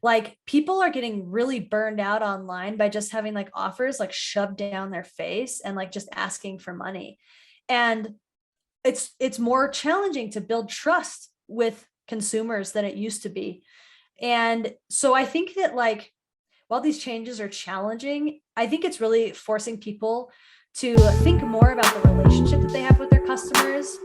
Like people are getting really burned out online by just having like offers like shoved down their face and like just asking for money. And it's more challenging to build trust with consumers than it used to be. And so I think that like while these changes are challenging, I think it's really forcing people to think more about the relationship that they have with their customers.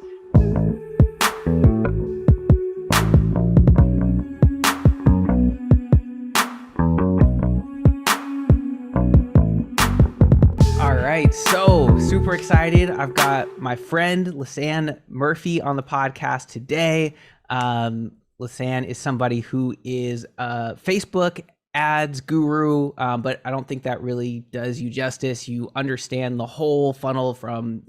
All right, so super excited. I've got my friend Lisanne Murphy on the podcast today. Lisanne is somebody who is a Facebook ads guru, but I don't think that really does you justice. You understand the whole funnel from,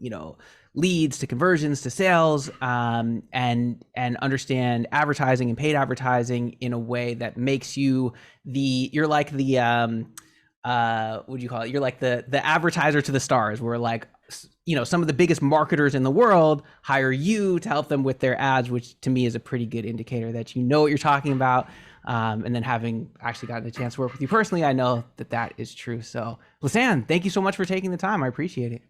leads to conversions to sales, and understand advertising and paid advertising in a way that makes you you're like the what do you call it? You're like the advertiser to the stars, where like, some of the biggest marketers in the world hire you to help them with their ads, which to me is a pretty good indicator that you know what you're talking about. And then having actually gotten the chance to work with you personally, I know that is true. So Lisanne, thank you so much for taking the time. I appreciate it.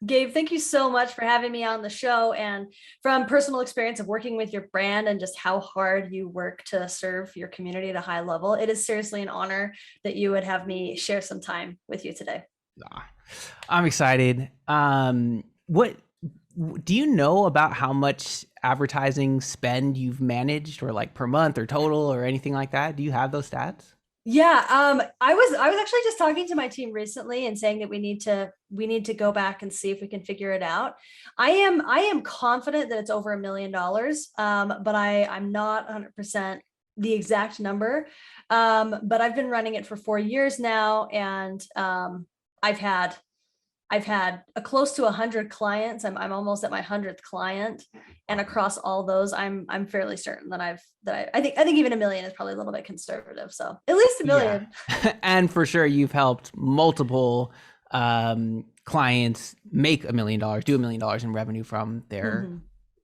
Gabe, thank you so much for having me on the show. And from personal experience of working with your brand and just how hard you work to serve your community at a high level, it is seriously an honor that you would have me share some time with you today. I'm excited. What do you know about how much advertising spend you've managed, or like per month or total or anything like that? Do you have those stats? Yeah, I was actually just talking to my team recently and saying that we need to go back and see if we can figure it out. I am confident that it's over $1 million, but I'm not 100% the exact number. But I've been running it for 4 years now, and I've had a close to 100 clients. I'm almost at my 100th client, and across all those, I'm fairly certain that I think even $1 million is probably a little bit conservative. So at least $1 million. Yeah. And for sure, you've helped multiple clients make $1 million, do $1 million in revenue from their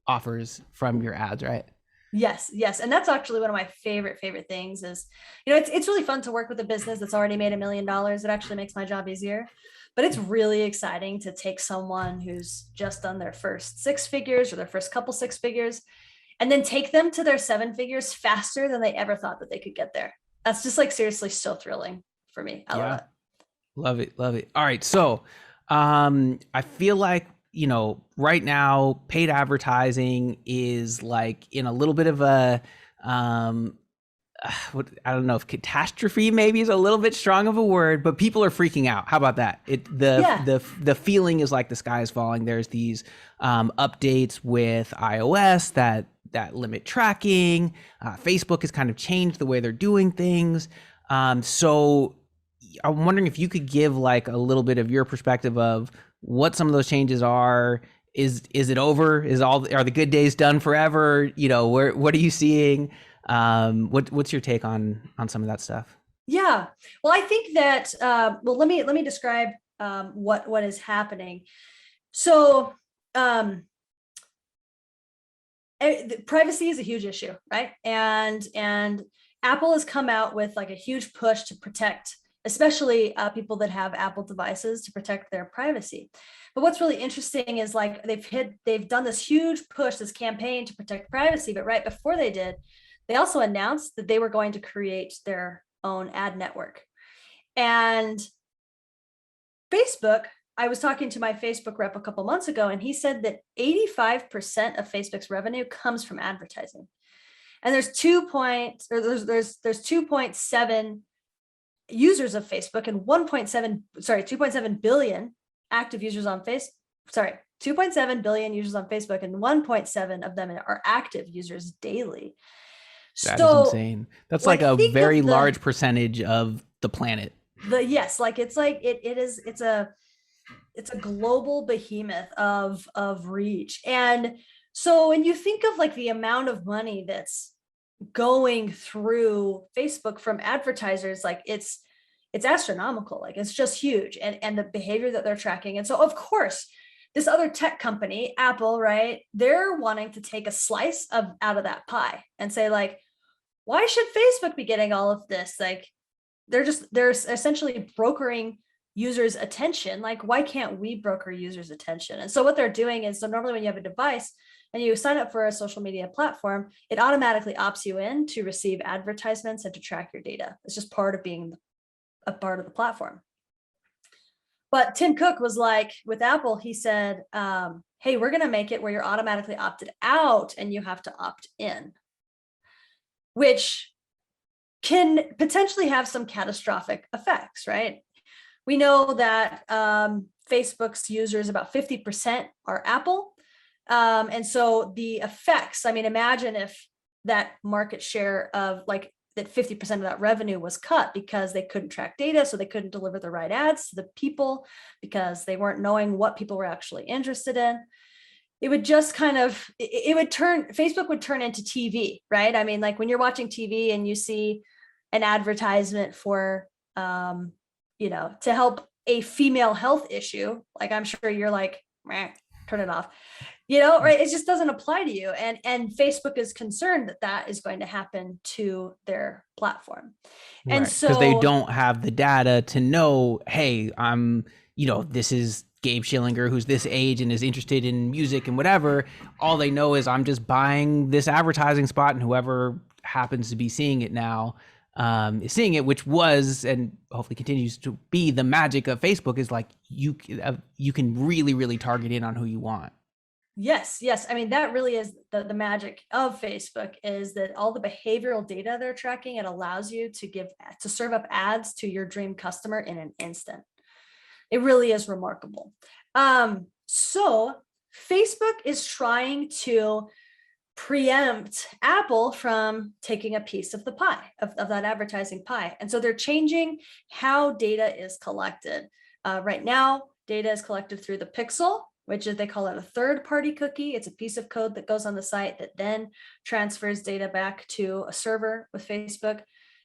offers from your ads, right? Yes. And that's actually one of my favorite things is, it's really fun to work with a business that's already made $1 million. It actually makes my job easier, but it's really exciting to take someone who's just done their first 6 figures or their first couple 6 figures and then take them to their 7 figures faster than they ever thought that they could get there. That's just like seriously so thrilling for me. I love it. Love it. All right. So, I feel like, right now paid advertising is like in a little bit of a, I don't know if catastrophe maybe is a little bit strong of a word, but people are freaking out. How about that? The feeling is like the sky is falling. There's these updates with iOS that limit tracking. Facebook has kind of changed the way they're doing things. So I'm wondering if you could give like a little bit of your perspective of what some of those changes are. Is it over? Are the good days done forever? What are you seeing? What's your take on some of that stuff? Yeah. Well, I think that, let me describe, what is happening. So, privacy is a huge issue, right? And Apple has come out with like a huge push to protect, especially people that have Apple devices, to protect their privacy. But what's really interesting is like they've done this huge push, this campaign to protect privacy. But right before they did, they also announced that they were going to create their own ad network. And Facebook, I was talking to my Facebook rep a couple months ago, and he said that 85% of Facebook's revenue comes from advertising. And there's 2.7 users of Facebook and 2.7 billion active users on Facebook. 2.7 billion users on Facebook, and 1.7 of them are active users daily. That is insane. That's like a very large percentage of the planet. It's a global behemoth of reach. And so when you think of like the amount of money that's going through Facebook from advertisers, like it's astronomical. Like it's just huge. And the behavior that they're tracking. And so of course, this other tech company, Apple, right, they're wanting to take a slice out of that pie and say like, why should Facebook be getting all of this? Like, they're essentially brokering users' attention. Like, why can't we broker users' attention? And so what they're doing is, so normally when you have a device and you sign up for a social media platform, it automatically opts you in to receive advertisements and to track your data. It's just part of being a part of the platform. But Tim Cook was like, with Apple, he said, hey, we're going to make it where you're automatically opted out and you have to opt in, which can potentially have some catastrophic effects, right? We know that Facebook's users, about 50% are Apple. And so the effects, I mean, imagine if that market share of like that 50% of that revenue was cut because they couldn't track data, so they couldn't deliver the right ads to the people because they weren't knowing what people were actually interested in. It would just kind of, it would turn, Facebook would turn into TV, right? I mean, like when you're watching TV and you see an advertisement for, to help a female health issue, like I'm sure you're like, turn it off, right? It just doesn't apply to you. And Facebook is concerned that that is going to happen to their platform. And so, because they don't have the data to know, hey, this is Gabe Schillinger, who's this age and is interested in music and whatever. All they know is I'm just buying this advertising spot, and whoever happens to be seeing it now is seeing it, which was and hopefully continues to be the magic of Facebook, is like you can really, really target in on who you want. Yes. I mean, that really is the magic of Facebook, is that all the behavioral data they're tracking, it allows you to serve up ads to your dream customer in an instant. It really is remarkable. So Facebook is trying to preempt Apple from taking a piece of the pie, of that advertising pie. And so they're changing how data is collected. Right now, data is collected through the pixel, which is, they call it a third-party cookie. It's a piece of code that goes on the site that then transfers data back to a server with Facebook.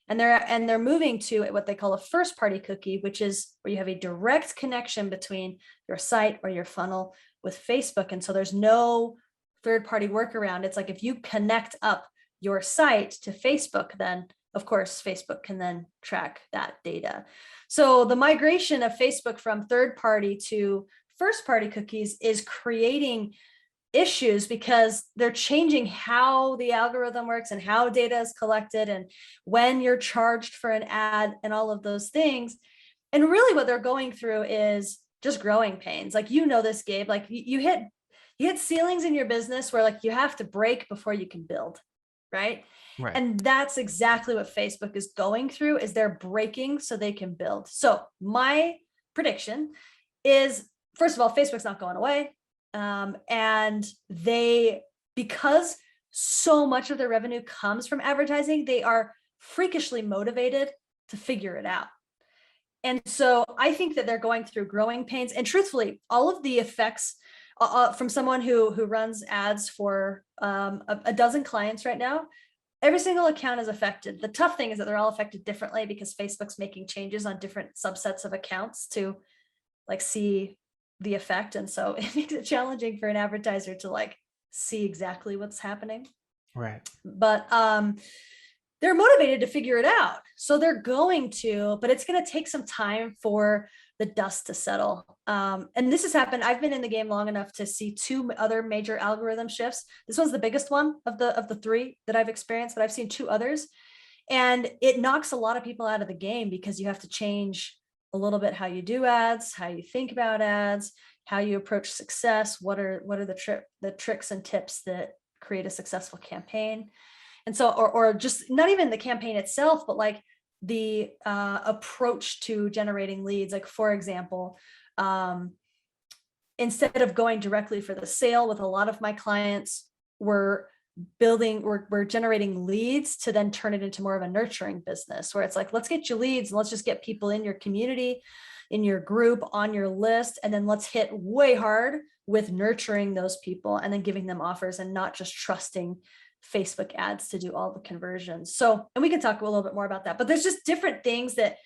And they're moving to what they call a first-party cookie, which is where you have a direct connection between your site or your funnel with Facebook. And so there's no third-party workaround. It's like if you connect up your site to Facebook, then of course Facebook can then track that data. So the migration of Facebook from third-party to first-party cookies is creating issues because they're changing how the algorithm works and how data is collected and when you're charged for an ad and all of those things. And really what they're going through is just growing pains. Like, this, Gabe, like you hit ceilings in your business where like you have to break before you can build, right? Right. And that's exactly what Facebook is going through, is they're breaking so they can build. So my prediction is, first of all, Facebook's not going away. And because so much of their revenue comes from advertising, they are freakishly motivated to figure it out. And so I think that they're going through growing pains. And truthfully, all of the effects from someone who runs ads for a dozen clients right now, every single account is affected. The tough thing is that they're all affected differently because Facebook's making changes on different subsets of accounts to like see the effect. And so it makes it challenging for an advertiser to like see exactly what's happening. Right. But they're motivated to figure it out. So they're going to, but it's going to take some time for the dust to settle. And this has happened. I've been in the game long enough to see two other major algorithm shifts. This one's the biggest one of the three that I've experienced, but I've seen two others. And it knocks a lot of people out of the game because you have to change a little bit how you do ads, how you think about ads, how you approach success. What are the tricks and tips that create a successful campaign? And so, or just not even the campaign itself, but like the approach to generating leads. Like, for example, instead of going directly for the sale with a lot of my clients, we're generating leads to then turn it into more of a nurturing business, where it's like, let's get you leads and let's just get people in your community, in your group, on your list. And then let's hit way hard with nurturing those people and then giving them offers and not just trusting Facebook ads to do all the conversions. So, and we can talk a little bit more about that, but there's just different things that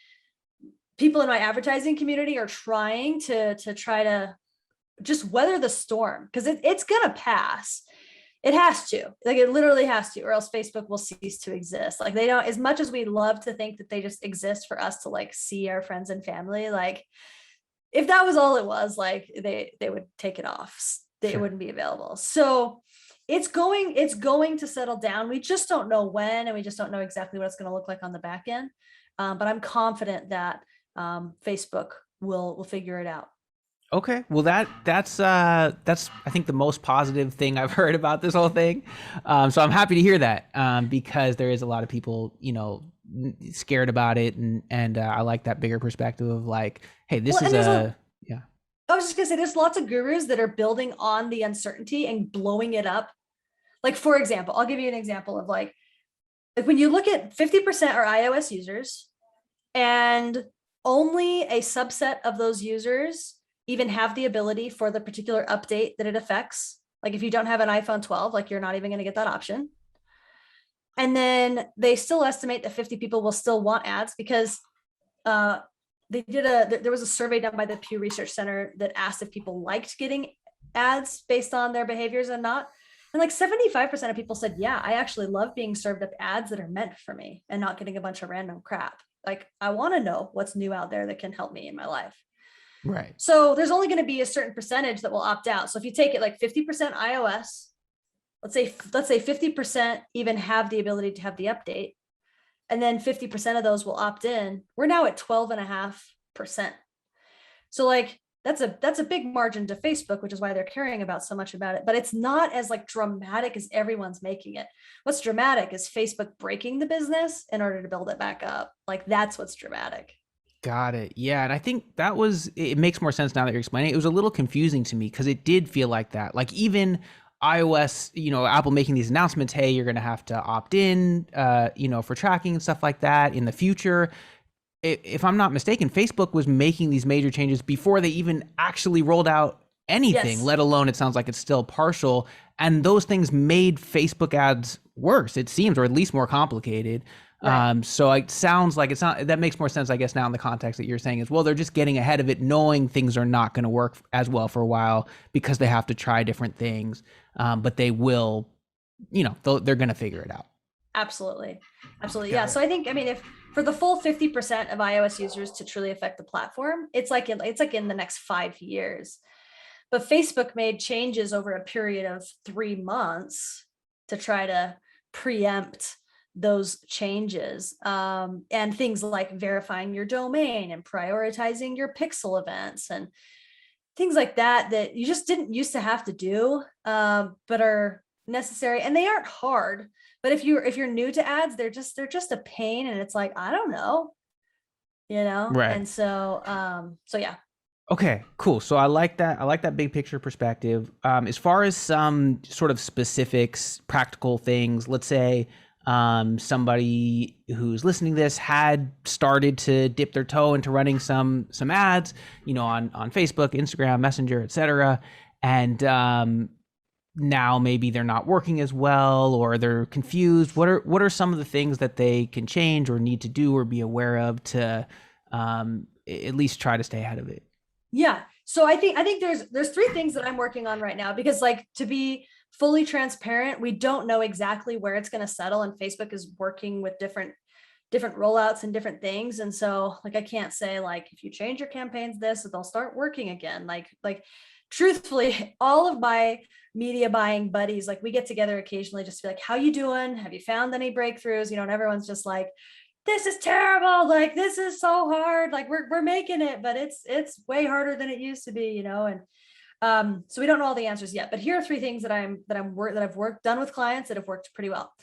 people in my advertising community are trying to try to just weather the storm, because it's going to pass. It has to, like, it literally has to, or else Facebook will cease to exist. Like, they don't, as much as we love to think that they just exist for us to like see our friends and family, like if that was all it was, like they would take it off. It wouldn't be available. So it's going to settle down. We just don't know when, and we just don't know exactly what it's going to look like on the back end. But I'm confident that Facebook will figure it out. Okay, well that's I think the most positive thing I've heard about this whole thing. So I'm happy to hear that, because there is a lot of people, scared about it, and I like that bigger perspective of like, hey, this is yeah. I was just gonna say, there's lots of gurus that are building on the uncertainty and blowing it up. Like, for example, I'll give you an example of like when you look at 50% are iOS users, and only a subset of those users even have the ability for the particular update that it affects. Like if you don't have an iPhone 12, like you're not even going to get that option. And then they still estimate that 50 people will still want ads because there was a survey done by the Pew Research Center that asked if people liked getting ads based on their behaviors and not. And like 75% of people said, yeah, I actually love being served up ads that are meant for me and not getting a bunch of random crap. Like I want to know what's new out there that can help me in my life. Right. So there's only going to be a certain percentage that will opt out. So if you take it like 50% iOS, let's say 50% even have the ability to have the update, and then 50% of those will opt in, we're now at 12.5%. So like that's a big margin to Facebook, which is why they're caring about so much about it. But it's not as like dramatic as everyone's making it. What's dramatic is Facebook breaking the business in order to build it back up. Like that's what's dramatic. Got it. Yeah, and I think it makes more sense now that you're explaining it. It was a little confusing to me because it did feel like that. Like even iOS, Apple making these announcements, hey, you're going to have to opt in, for tracking and stuff like that in the future. If I'm not mistaken, Facebook was making these major changes before they even actually rolled out anything, Yes. let alone it sounds like it's still partial. And those things made Facebook ads worse, it seems, or at least more complicated. Right. So it sounds like it's not, that makes more sense, I guess, now in the context that you're saying is, well, they're just getting ahead of it, knowing things are not going to work as well for a while because they have to try different things. But they will, they're going to figure it out. Absolutely. Absolutely. Yeah. So I think, I mean, if for the full 50% of iOS users to truly affect the platform, it's like in the next 5 years. But Facebook made changes over a period of 3 months to try to preempt those changes, and things like verifying your domain and prioritizing your pixel events and things like that you just didn't used to have to do, but are necessary, and they aren't hard. But if you're new to ads, they're just a pain, and it's like, I don't know, Right. And so yeah. Okay, cool. So I like that. I like that big picture perspective. As far as some sort of specifics, practical things, let's say somebody who's listening to this had started to dip their toe into running some ads, on Facebook, Instagram, Messenger, etc. And now maybe they're not working as well, or they're confused. What are some of the things that they can change or need to do or be aware of to at least try to stay ahead of it? Yeah. So I think there's 3 things that I'm working on right now, because like, to be fully transparent, we don't know exactly where it's going to settle, and Facebook is working with different rollouts and different things. And so like, I can't say like, if you change your campaigns this, they'll start working again. Like truthfully, all of my media buying buddies, like we get together occasionally just to be like, how you doing? Have you found any breakthroughs? And everyone's just like, this is terrible. Like, this is so hard. Like we're making it, but it's way harder than it used to be, and so we don't know all the answers yet. But here are 3 things that I've done with clients that have worked pretty well.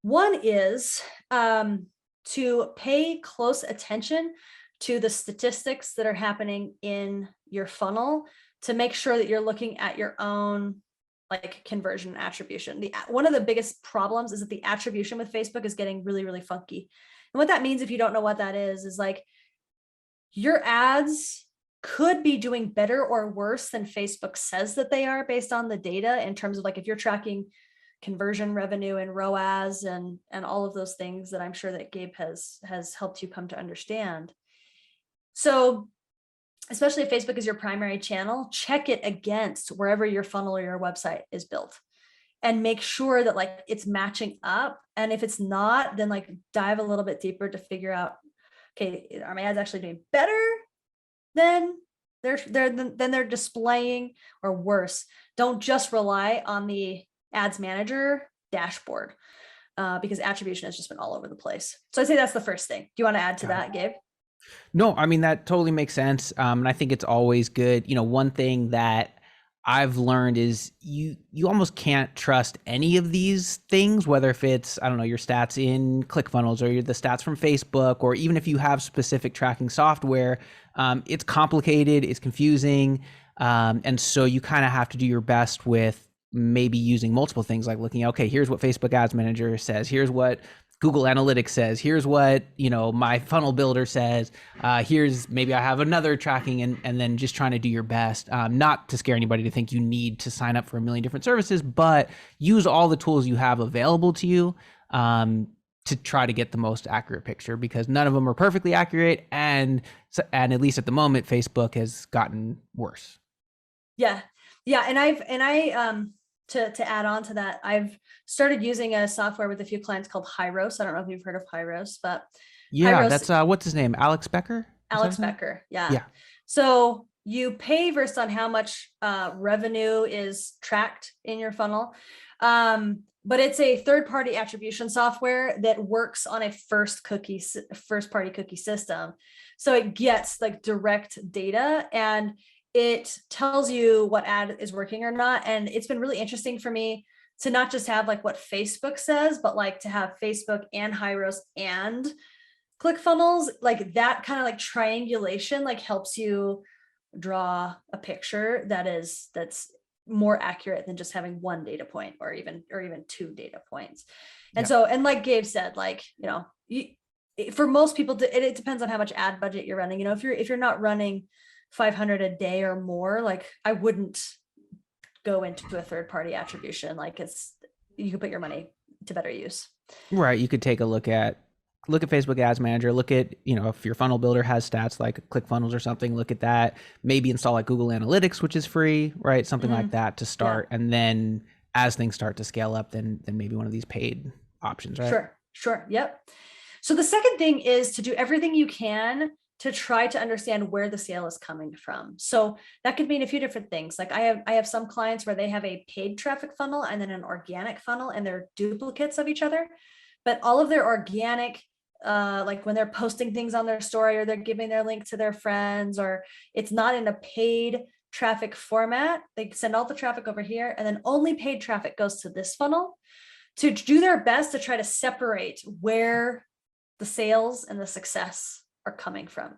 One is to pay close attention to the statistics that are happening in your funnel to make sure that you're looking at your own like conversion attribution. One of the biggest problems is that the attribution with Facebook is getting really, really funky. And what that means, if you don't know what that is like your ads could be doing better or worse than Facebook says that they are based on the data, in terms of like, if you're tracking conversion revenue and ROAS and all of those things that I'm sure that Gabe has helped you come to understand. So especially if Facebook is your primary channel, check it against wherever your funnel or your website is built. and make sure that like it's matching up. And if it's not, then like dive a little bit deeper to figure out, okay, are my ads actually doing better than they're displaying, or worse? Don't just rely on the ads manager dashboard, because attribution has just been all over the place. So I'd say that's the first thing. Do you want to add to that, Gabe? No, I mean, that totally makes sense. And I think it's always good. One thing that I've learned is you almost can't trust any of these things, whether if it's, I don't know, your stats in ClickFunnels or the stats from Facebook, or even if you have specific tracking software. It's complicated, it's confusing. And so you kind of have to do your best with maybe using multiple things, like looking, okay, here's what Facebook Ads Manager says, here's what Google Analytics says, here's what, my funnel builder says, here's maybe I have another tracking, and then just trying to do your best, not to scare anybody to think you need to sign up for a million different services, but use all the tools you have available to you, to try to get the most accurate picture, because none of them are perfectly accurate. And at least at the moment, Facebook has gotten worse. Yeah. Yeah. To add on to that, I've started using a software with a few clients called Hyros. I don't know if you've heard of Hyros, but yeah, Hyros, that's what's his name? Alex Becker? Alex Becker. Yeah. Yeah. So you pay based on how much revenue is tracked in your funnel. But it's a third-party attribution software that works on a first-party cookie system. So it gets like direct data, and it tells you what ad is working or not. And it's been really interesting for me to not just have like what Facebook says, but like to have Facebook and Hyros and ClickFunnels, like that kind of like triangulation, like helps you draw a picture that's more accurate than just having one data point, or even two data points. And so, and like Gabe said, like, for most people, it depends on how much ad budget you're running. If you're not running 500 a day or more, like I wouldn't go into a third party attribution. Like you could put your money to better use. Right. You could take a look at Facebook Ads Manager, look at, if your funnel builder has stats like ClickFunnels or something, look at that, maybe install like Google Analytics, which is free, right? Something like that to start. Yeah. And then as things start to scale up, then maybe one of these paid options, right? Sure. Yep. So the second thing is to do everything you can to try to understand where the sale is coming from. So that could mean a few different things. Like I have some clients where they have a paid traffic funnel and then an organic funnel, and they're duplicates of each other. But all of their organic, like when they're posting things on their story, or they're giving their link to their friends, or it's not in a paid traffic format, they send all the traffic over here, and then only paid traffic goes to this funnel, to do their best to try to separate where the sales and the success are coming from.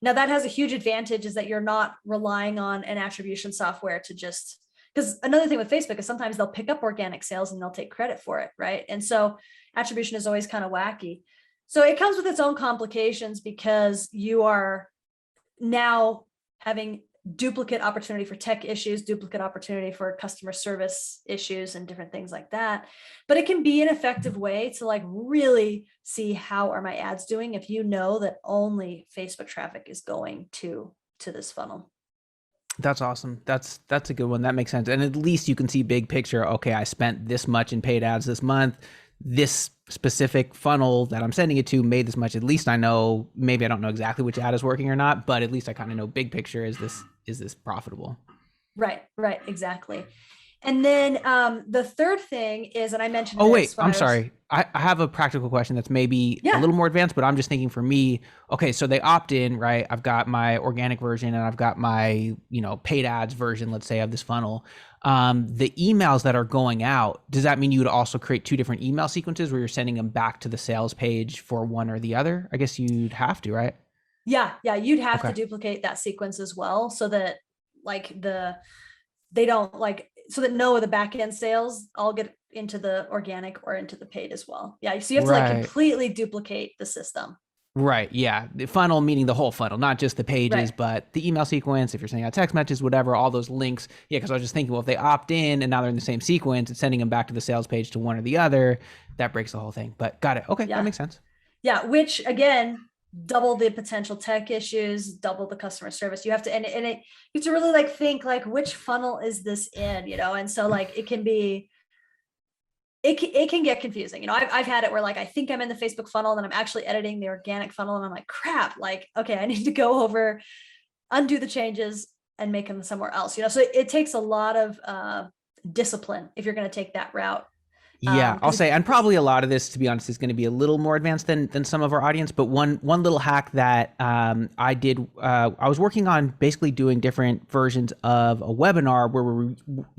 Now that has a huge advantage, is that you're not relying on an attribution software to just, because another thing with Facebook is sometimes they'll pick up organic sales and they'll take credit for it, right? And so attribution is always kind of wacky. So it comes with its own complications, because you are now having duplicate opportunity for tech issues, duplicate opportunity for customer service issues, and different things like that. But it can be an effective way to like really see how are my ads doing if you know that only Facebook traffic is going to this funnel. That's awesome. That's a good one. That makes sense. And at least you can see big picture. Okay, I spent this much in paid ads this month. This specific funnel that I'm sending it to made this much. At least I know, maybe I don't know exactly which ad is working or not, but at least I kind of know big picture. Is this profitable? Right, exactly. And then the third thing is, and I mentioned. Oh wait, I'm sorry. I have a practical question that's maybe a little more advanced, but I'm just thinking for me. Okay, so they opt in, right? I've got my organic version and I've got my paid ads version, let's say, of this funnel. The emails that are going out, does that mean you would also create two different email sequences where you're sending them back to the sales page for one or the other? I guess you'd have to, right? Yeah, you'd have to duplicate that sequence as well, so that they don't so that no of the back end sales all get into the organic or into the paid as well. Yeah, so you have to completely duplicate the system. Right. Yeah. The funnel, meaning the whole funnel, not just the pages, but the email sequence, if you're sending out text messages, whatever, all those links. Yeah. Cause I was just thinking, well, if they opt in and now they're in the same sequence, it's sending them back to the sales page to one or the other, that breaks the whole thing. But got it. Okay. That makes sense. Yeah. Which again, double the potential tech issues, double the customer service. You have to, you have to really think which funnel is this in, and so it can be it can get confusing. I've had it where like I think I'm in the Facebook funnel and then I'm actually editing the organic funnel and I'm like, crap, like, okay, I need to go over, undo the changes and make them somewhere else. So it takes a lot of discipline if you're going to take that route. Yeah, I'll Because say, and probably a lot of this, to be honest, is going to be a little more advanced than some of our audience. But one little hack that I did, I was working on basically doing different versions of a webinar where we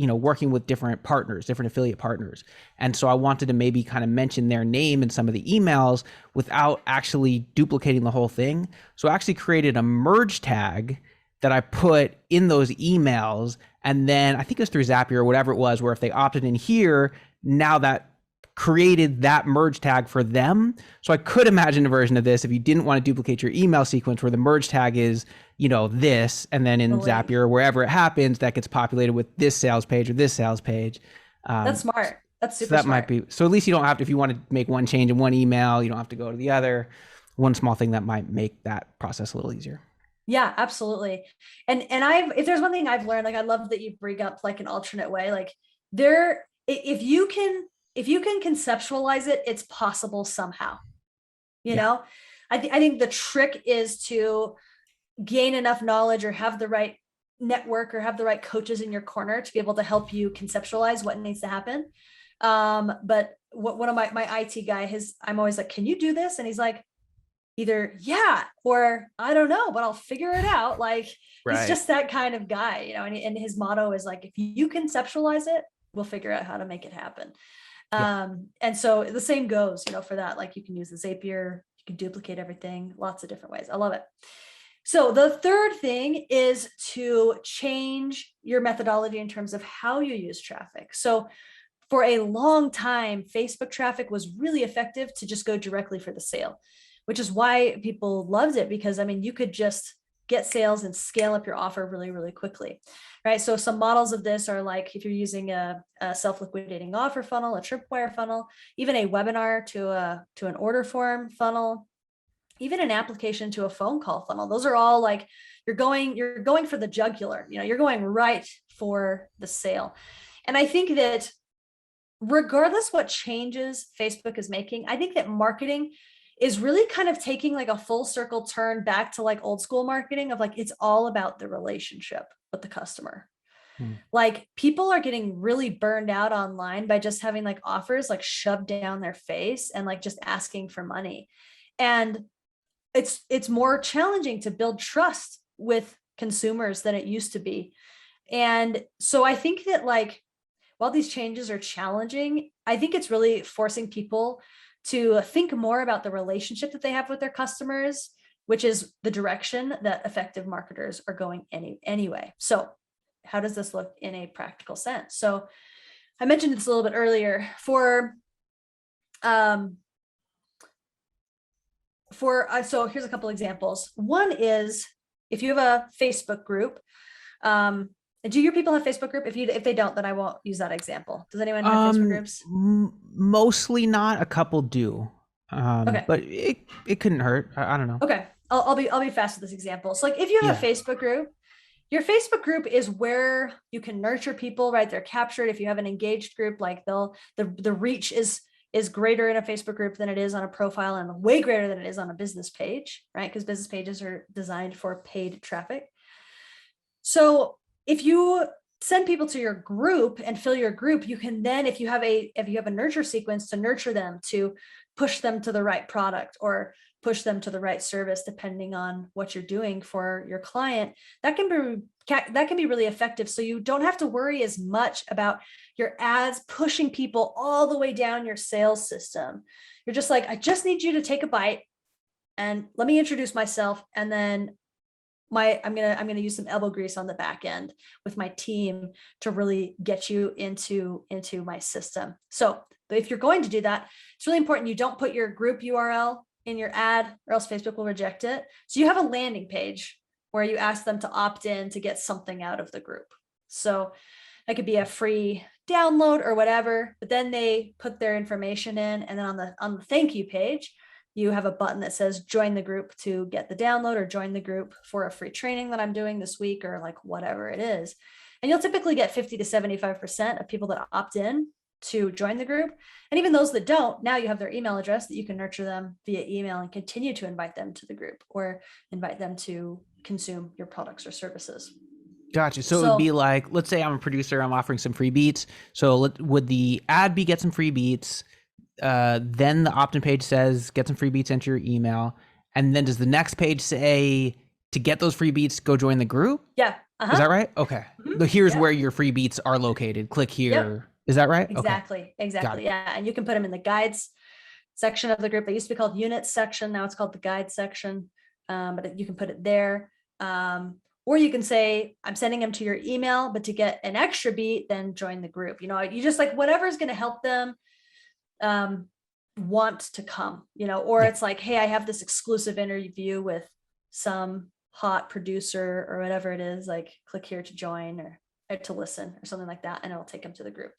were, working with different partners, different affiliate partners, and so I wanted to maybe kind of mention their name in some of the emails without actually duplicating the whole thing. So I actually created a merge tag that I put in those emails, and then I think it was through Zapier or whatever it was, where if they opted in here, now that created that merge tag for them. So I could imagine a version of this if you didn't want to duplicate your email sequence where the merge tag is, this, and then in Zapier or wherever it happens, that gets populated with this sales page or this sales page. that's smart. That's super so that smart. might be, so at least you don't have to, if you want to make one change in one email, you don't have to go to the other. One small thing that might make that process a little easier. Yeah, absolutely. And if there's one thing I've learned, like I love that you bring up like an alternate way, like if you can conceptualize it, it's possible somehow. I think the trick is to gain enough knowledge or have the right network or have the right coaches in your corner to be able to help you conceptualize what needs to happen. But one of my IT guy, I'm always like, can you do this? And he's like, either yeah or I don't know, but I'll figure it out. Like he's just that kind of guy, and his motto is like, if you conceptualize it, we'll figure out how to make it happen. And so the same goes, for that. Like you can use the Zapier, you can duplicate everything, lots of different ways. I love it. So the third thing is to change your methodology in terms of how you use traffic. So for a long time, Facebook traffic was really effective to just go directly for the sale, which is why people loved it, because you could just get sales and scale up your offer really, really quickly, right? So some models of this are like if you're using a self-liquidating offer funnel, a tripwire funnel, even a webinar to an order form funnel, even an application to a phone call funnel. Those are all like you're going for the jugular, you're going right for the sale. And I think that regardless what changes Facebook is making, I think that marketing is really kind of taking like a full circle turn back to like old school marketing of like, it's all about the relationship with the customer. Like people are getting really burned out online by just having like offers like shoved down their face and like just asking for money. And it's more challenging to build trust with consumers than it used to be. And so I think that like, while these changes are challenging, I think it's really forcing people to think more about the relationship that they have with their customers, which is the direction that effective marketers are going anyway. So how does this look in a practical sense? So I mentioned this a little bit earlier. So here's a couple examples. One is if you have a Facebook group, do your people have Facebook group? If they don't, then I won't use that example. Does anyone have Facebook groups? Mostly not. A couple do. Okay. But it couldn't hurt. I don't know. Okay. I'll be fast with this example. So like if you have a Facebook group, your Facebook group is where you can nurture people, right? They're captured. If you have an engaged group, like the reach is greater in a Facebook group than it is on a profile, and way greater than it is on a business page, right? Because business pages are designed for paid traffic. So if you send people to your group and fill your group, you can then, if you have a nurture sequence to nurture them, to push them to the right product or push them to the right service, depending on what you're doing for your client, that can be really effective. So you don't have to worry as much about your ads pushing people all the way down your sales system. You're just like, I just need you to take a bite and let me introduce myself, and then I'm gonna use some elbow grease on the back end with my team to really get you into my system. So if you're going to do that, it's really important you don't put your group URL in your ad, or else Facebook will reject it. So you have a landing page where you ask them to opt in to get something out of the group. So that could be a free download or whatever, but then they put their information in, and then on the thank you page, you have a button that says join the group to get the download, or join the group for a free training that I'm doing this week, or like whatever it is. And you'll typically get 50 to 75% of people that opt in to join the group. And even those that don't, now you have their email address that you can nurture them via email and continue to invite them to the group or invite them to consume your products or services. Gotcha. So it would be like, let's say I'm a producer, I'm offering some free beats. So would the ad be get some free beats? Then the opt-in page says get some free beats, enter your email. And then does the next page say to get those free beats, go join the group? Yeah. Is that right? Okay. Here's where your free beats are located. Click here. Yep. Is that right? Exactly. Okay. Exactly. Yeah. And you can put them in the guides section of the group. They used to be called units section. Now it's called the guide section. But you can put it there. Or you can say, I'm sending them to your email, but to get an extra beat, then join the group. You know, you just like whatever's going to help them want to come, you know, or it's like, hey, I have this exclusive interview with some hot producer or whatever it is, like click here to join or to listen or something like that. And it'll take them to the group.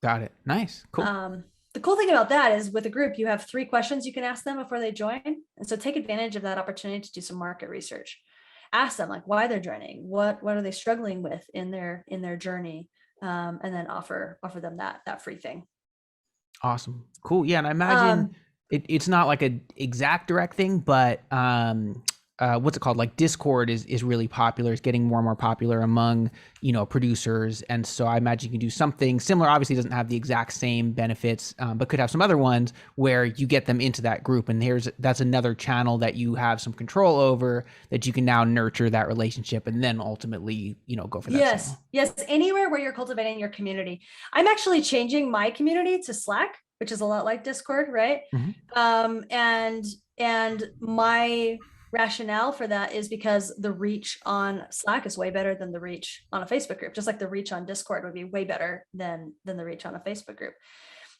Got it. Nice. Cool. The cool thing about that is with a group, you have 3 questions you can ask them before they join. And so take advantage of that opportunity to do some market research. Ask them like why they're joining, what are they struggling with in their journey, and then offer them that free thing. Awesome. Cool. Yeah. And I imagine it's not like an exact direct thing, but what's it called? Like Discord is really popular. It's getting more and more popular among, you know, producers. And so I imagine you can do something similar. Obviously it doesn't have the exact same benefits, but could have some other ones where you get them into that group. And that's another channel that you have some control over that you can now nurture that relationship and then ultimately, you know, go for that. Yes. Yes. Anywhere where you're cultivating your community. I'm actually changing my community to Slack, which is a lot like Discord. Right. And my rationale for that is because the reach on Slack is way better than the reach on a Facebook group, just like the reach on Discord would be way better than the reach on a Facebook group.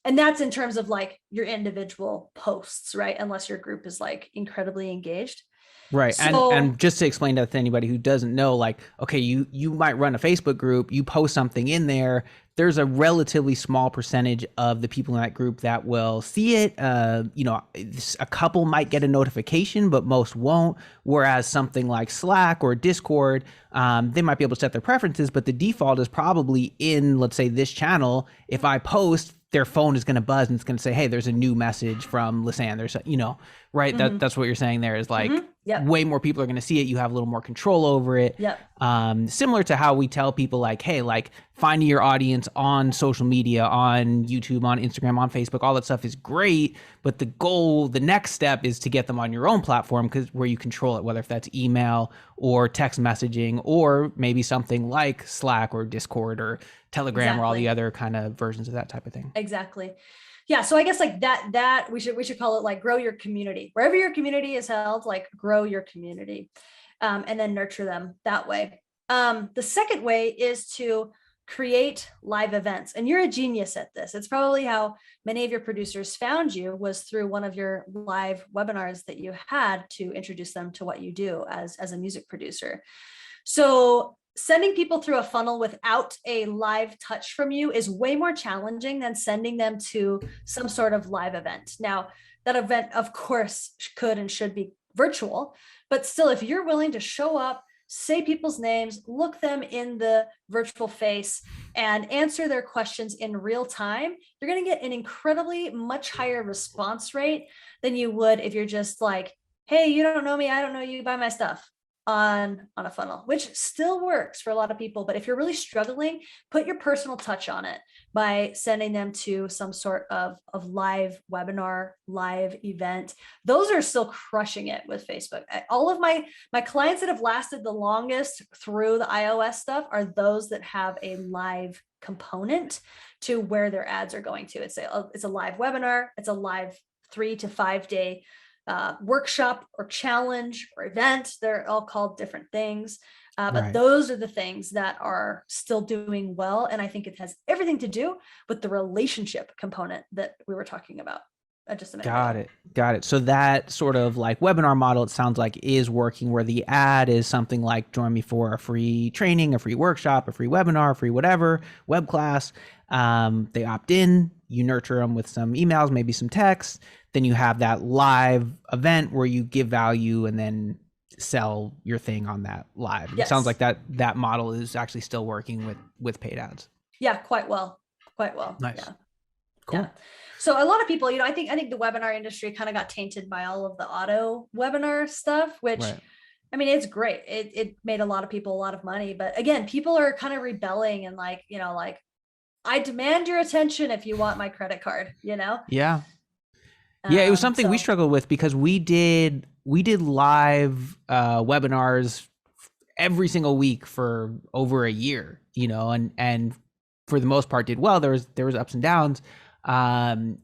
And that's in terms of like your individual posts, right? Unless your group is like incredibly engaged. Right. So, and just to explain that to anybody who doesn't know, like, okay, you might run a Facebook group, you post something in there, there's a relatively small percentage of the people in that group that will see it. You know, a couple might get a notification, but most won't. Whereas something like Slack or Discord, they might be able to set their preferences, but the default is probably in, let's say, this channel. If I post, their phone is going to buzz and it's going to say, hey, there's a new message from Lisanne. There's, you know, right. That's what you're saying there is like way more people are going to see it. You have a little more control over it. Similar to how we tell people like, hey, like finding your audience on social media, on YouTube, on Instagram, on Facebook, all that stuff is great. But the next step is to get them on your own platform where you control it, whether if that's email or text messaging, or maybe something like Slack or Discord or Telegram or all the other kind of versions of that type of thing. Exactly. Yeah. So I guess like that we should call it like grow your community. Wherever your community is held, like grow your community, and then nurture them that way. The second way is to create live events. And you're a genius at this. It's probably how many of your producers found you, was through one of your live webinars that you had to introduce them to what you do as a music producer. So sending people through a funnel without a live touch from you is way more challenging than sending them to some sort of live event. Now, that event, of course, could and should be virtual, but still, if you're willing to show up, say people's names, look them in the virtual face, and answer their questions in real time, you're going to get an incredibly much higher response rate than you would if you're just like, hey, you don't know me, I don't know you, buy my stuff on a funnel, which still works for a lot of people. But if you're really struggling, put your personal touch on it by sending them to some sort of live webinar, live event. Those are still crushing it with Facebook. All of my clients that have lasted the longest through the iOS stuff are those that have a live component to where their ads are going to. It's a live webinar. It's a live 3 to 5 day workshop or challenge or event. They're all called different things. But those are the things that are still doing well. And I think it has everything to do with the relationship component that we were talking about just a minute ago. Got it. So that sort of like webinar model, it sounds like, is working, where the ad is something like join me for a free training, a free workshop, a free webinar, a free whatever, web class. They opt in, you nurture them with some emails, maybe some text. Then you have that live event where you give value and then sell your thing on that live. Yes. It sounds like that model is actually still working with paid ads. Yeah, quite well. quite well. Nice. Yeah. Cool. Yeah. So a lot of people, I think the webinar industry kind of got tainted by all of the auto webinar stuff, which Right. I mean, it's great. It made a lot of people a lot of money, but again, people are kind of rebelling and like, like I demand your attention if you want my credit card, Yeah. Yeah, it was something we So struggled with because we did live webinars every single week for over a year, and for the most part did well. There was ups and downs, and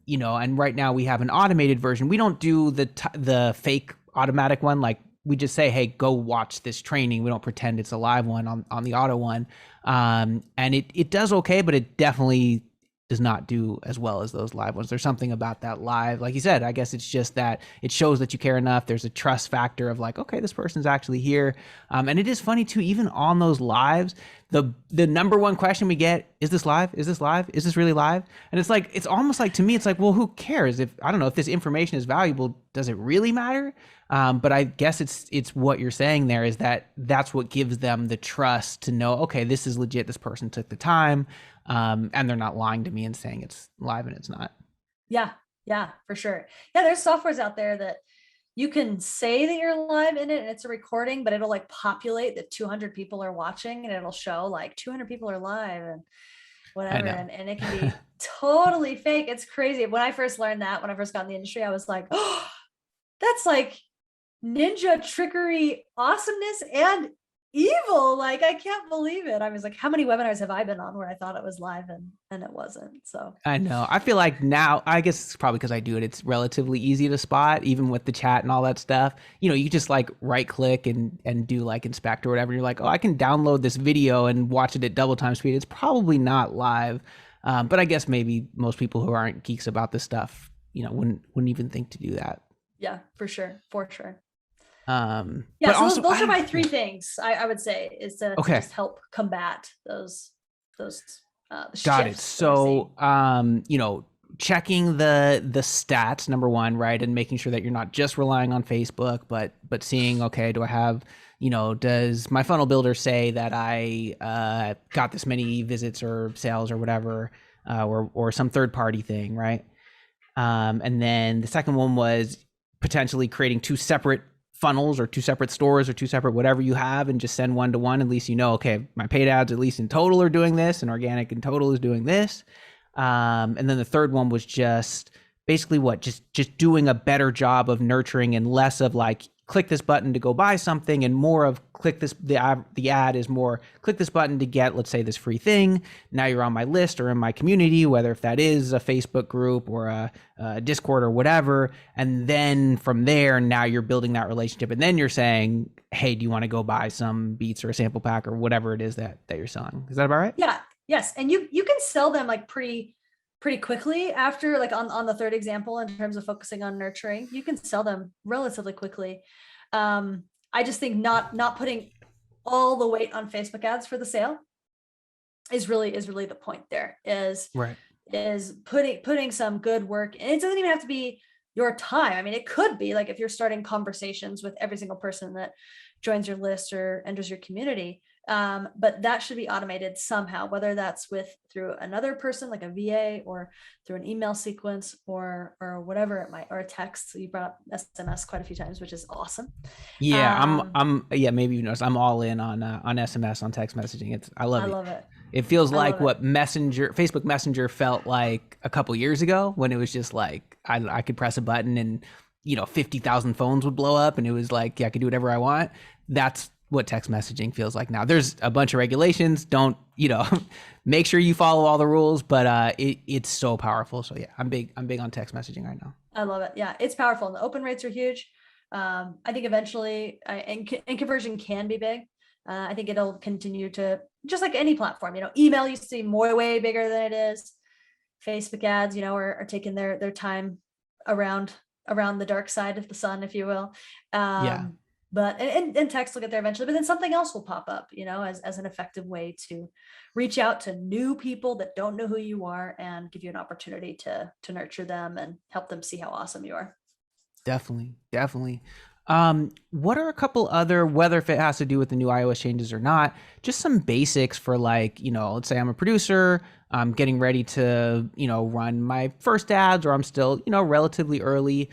right now we have an automated version. We don't do the fake automatic one. Like we just say, hey, go watch this training. We don't pretend it's a live one on the auto one, and it does okay, but it definitely does not do as well as those live ones. There's something about that live, like you said, I guess it's just that it shows that you care enough. There's a trust factor of like, okay, this person's actually here. And it is funny too, even on those lives, the number one question we get, is this live? Is this live? Is this really live? And it's like, it's almost like, to me, it's like, well, who cares? If, I don't know, if this information is valuable, does it really matter? But I guess it's what you're saying there is that's what gives them the trust to know, okay, this is legit. This person took the time. And they're not lying to me and saying it's live and it's not. yeah, yeah, for sure. Yeah, there's softwares out there that you can say that you're live in it and it's a recording, but it'll like populate that 200 people are watching and it'll show like 200 people are live and whatever. And it can be totally fake. It's crazy. When I first learned that, when I first got in the industry, I was like, oh, that's like ninja trickery awesomeness and evil. Like, I can't believe it. I was like, how many webinars have I been on where I thought it was live and it wasn't? So I know. I feel like now, I guess it's probably because I do it, it's relatively easy to spot, even with the chat and all that stuff. You just like right click and do like inspect or whatever. You're like, oh, I can download this video and watch it at double time speed. It's probably not live. But I guess maybe most people who aren't geeks about this stuff, wouldn't even think to do that. yeah, for sure. For sure. Yeah, but so also, those are my three things I would say is to just help combat those got it. So checking the stats, number one, right, and making sure that you're not just relying on Facebook, but seeing, okay, do I have, does my funnel builder say that I got this many visits or sales or whatever, or some third party thing, right? And then the second one was potentially creating two separate funnels or two separate stores or two separate whatever you have, and just send one to one. At least okay, my paid ads at least in total are doing this, and organic in total is doing this. And then the third one was just basically just doing a better job of nurturing, and less of like, click this button to go buy something, and more of the ad is more click this button to get, let's say, this free thing. Now you're on my list or in my community, whether if that is a Facebook group or a Discord or whatever. And then from there, now you're building that relationship. And then you're saying, hey, do you want to go buy some beats or a sample pack or whatever it is that you're selling? Is that about right? Yeah. Yes. And you can sell them like pretty quickly after, like on the third example, in terms of focusing on nurturing, you can sell them relatively quickly. I just think not putting all the weight on Facebook ads for the sale is really the point there, is putting some good work. And it doesn't even have to be your time. I mean, it could be like if you're starting conversations with every single person that joins your list or enters your community. But that should be automated somehow, whether that's through another person like a VA, or through an email sequence, or whatever it might, or a text. So you brought up SMS quite a few times, which is awesome. Yeah, maybe you noticed I'm all in on SMS, on text messaging. I love it. It feels like what Facebook Messenger felt like a couple years ago, when it was just like I could press a button and 50,000 phones would blow up, and it was like, yeah, I could do whatever I want. That's what text messaging feels like now. There's a bunch of regulations. Don't, make sure you follow all the rules, but it's so powerful. So yeah, I'm big on text messaging right now. I love it. Yeah, it's powerful. And the open rates are huge. I think eventually, and conversion can be big. I think it'll continue to, just like any platform, email used to be way bigger than it is. Facebook ads, are taking their time around the dark side of the sun, if you will. But and text will get there eventually, but then something else will pop up, as an effective way to reach out to new people that don't know who you are, and give you an opportunity to nurture them and help them see how awesome you are. Definitely. What are a couple other, whether if it has to do with the new iOS changes or not, just some basics for like, let's say I'm a producer, I'm getting ready to, run my first ads, or I'm still, relatively early.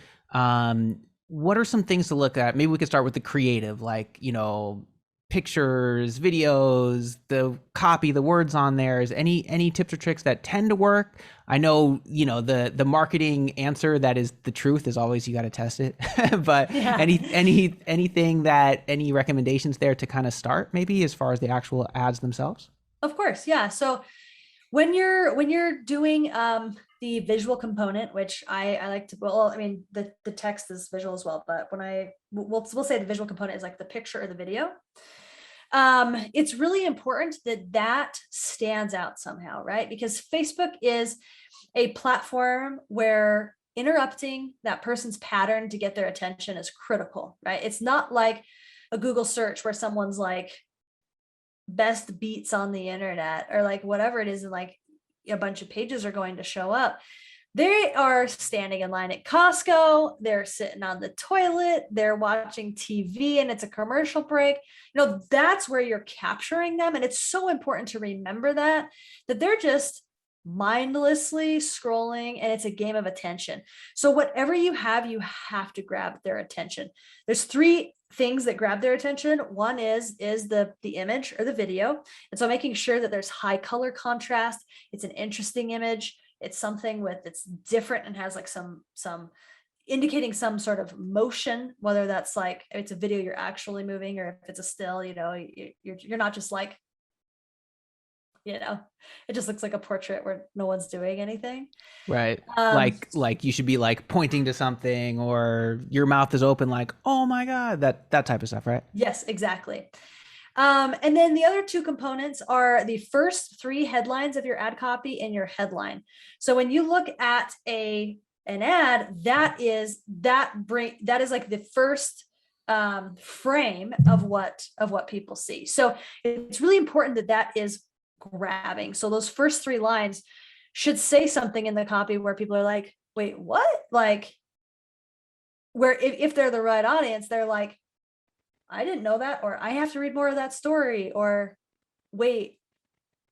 What are some things to look at? Maybe we could start with the creative, like, pictures, videos, the copy, the words on there. Is any tips or tricks that tend to work? I know, the marketing answer that is the truth is always you got to test it. But Yeah. anything that any recommendations there to kind of start maybe as far as the actual ads themselves? Of course. Yeah. So when you're doing the visual component, which I like to, well, I mean, the text is visual as well, but we'll say the visual component is like the picture or the video. It's really important that that stands out somehow, right? Because Facebook is a platform where interrupting that person's pattern to get their attention is critical, right? It's not like a Google search where someone's like best beats on the internet or like whatever it is, and like a bunch of pages are going to show up. They are standing in line at Costco, they're sitting on the toilet, they're watching TV and it's a commercial break. That's where you're capturing them. And it's so important to remember that they're just mindlessly scrolling and it's a game of attention. So whatever you have to grab their attention. There's three things that grab their attention. One is the image or the video. And so making sure that there's high color contrast, it's an interesting image, it's something it's different and has like some indicating some sort of motion, whether that's like if it's a video you're actually moving or if it's a still, you're not just like, it just looks like a portrait where no one's doing anything. Right. Like you should be like pointing to something, or your mouth is open like, oh my God, that type of stuff, right? Yes, exactly. And then the other two components are the first three headlines of your ad copy and your headline. So when you look at an ad, that is like the first frame of what people see. So it's really important that is grabbing. So those first three lines should say something in the copy where people are like, wait, what? Like, where if they're the right audience, they're like, I didn't know that, or I have to read more of that story, or wait,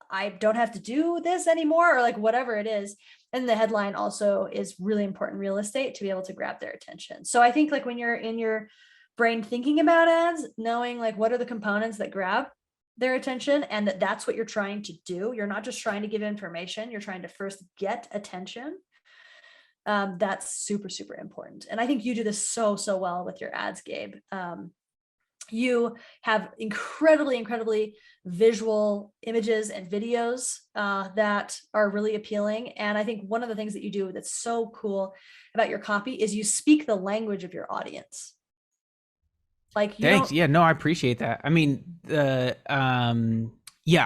I don't have to do this anymore, or like whatever it is. And the headline also is really important real estate to be able to grab their attention. So I think like when you're in your brain thinking about ads, knowing like what are the components that grab their attention and that's what you're trying to do. You're not just trying to give information, you're trying to first get attention. That's super, super important. And I think you do this so well with your ads, Gabe. You have incredibly visual images and videos that are really appealing. And I think one of the things that you do that's so cool about your copy is you speak the language of your audience. Like, thanks. Yeah, no, I appreciate that. I mean, yeah,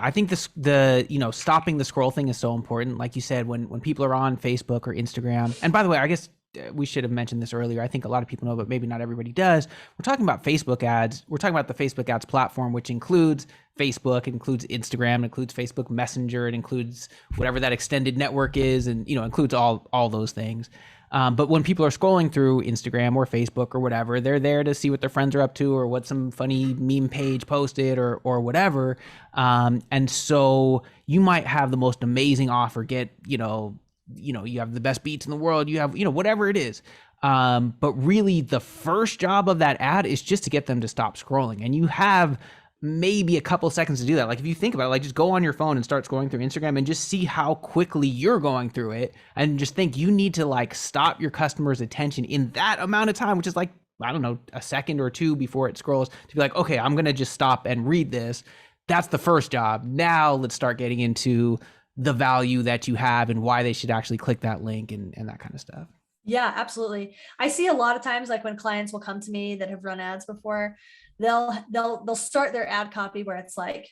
I think stopping the scroll thing is so important. Like you said, when people are on Facebook or Instagram, and by the way, I guess we should have mentioned this earlier. I think a lot of people know, but maybe not everybody does. We're talking about Facebook ads. We're talking about the Facebook ads platform, which includes Facebook, it includes Instagram, it includes Facebook Messenger, it includes whatever that extended network is, and includes all those things. But when people are scrolling through Instagram or Facebook or whatever, they're there to see what their friends are up to or what some funny meme page posted or whatever. And so you might have the most amazing offer, you have the best beats in the world, you have, whatever it is. But really the first job of that ad is just to get them to stop scrolling. And you have maybe a couple seconds to do that. Like if you think about it, like just go on your phone and start scrolling through Instagram and just see how quickly you're going through it, and just think you need to like stop your customer's attention in that amount of time, which is like, I don't know, a second or two before it scrolls, to be like, okay, I'm going to just stop and read this. That's the first job. Now let's start getting into the value that you have and why they should actually click that link and that kind of stuff. Yeah, absolutely. I see a lot of times, like when clients will come to me that have run ads before, they'll start their ad copy where it's like,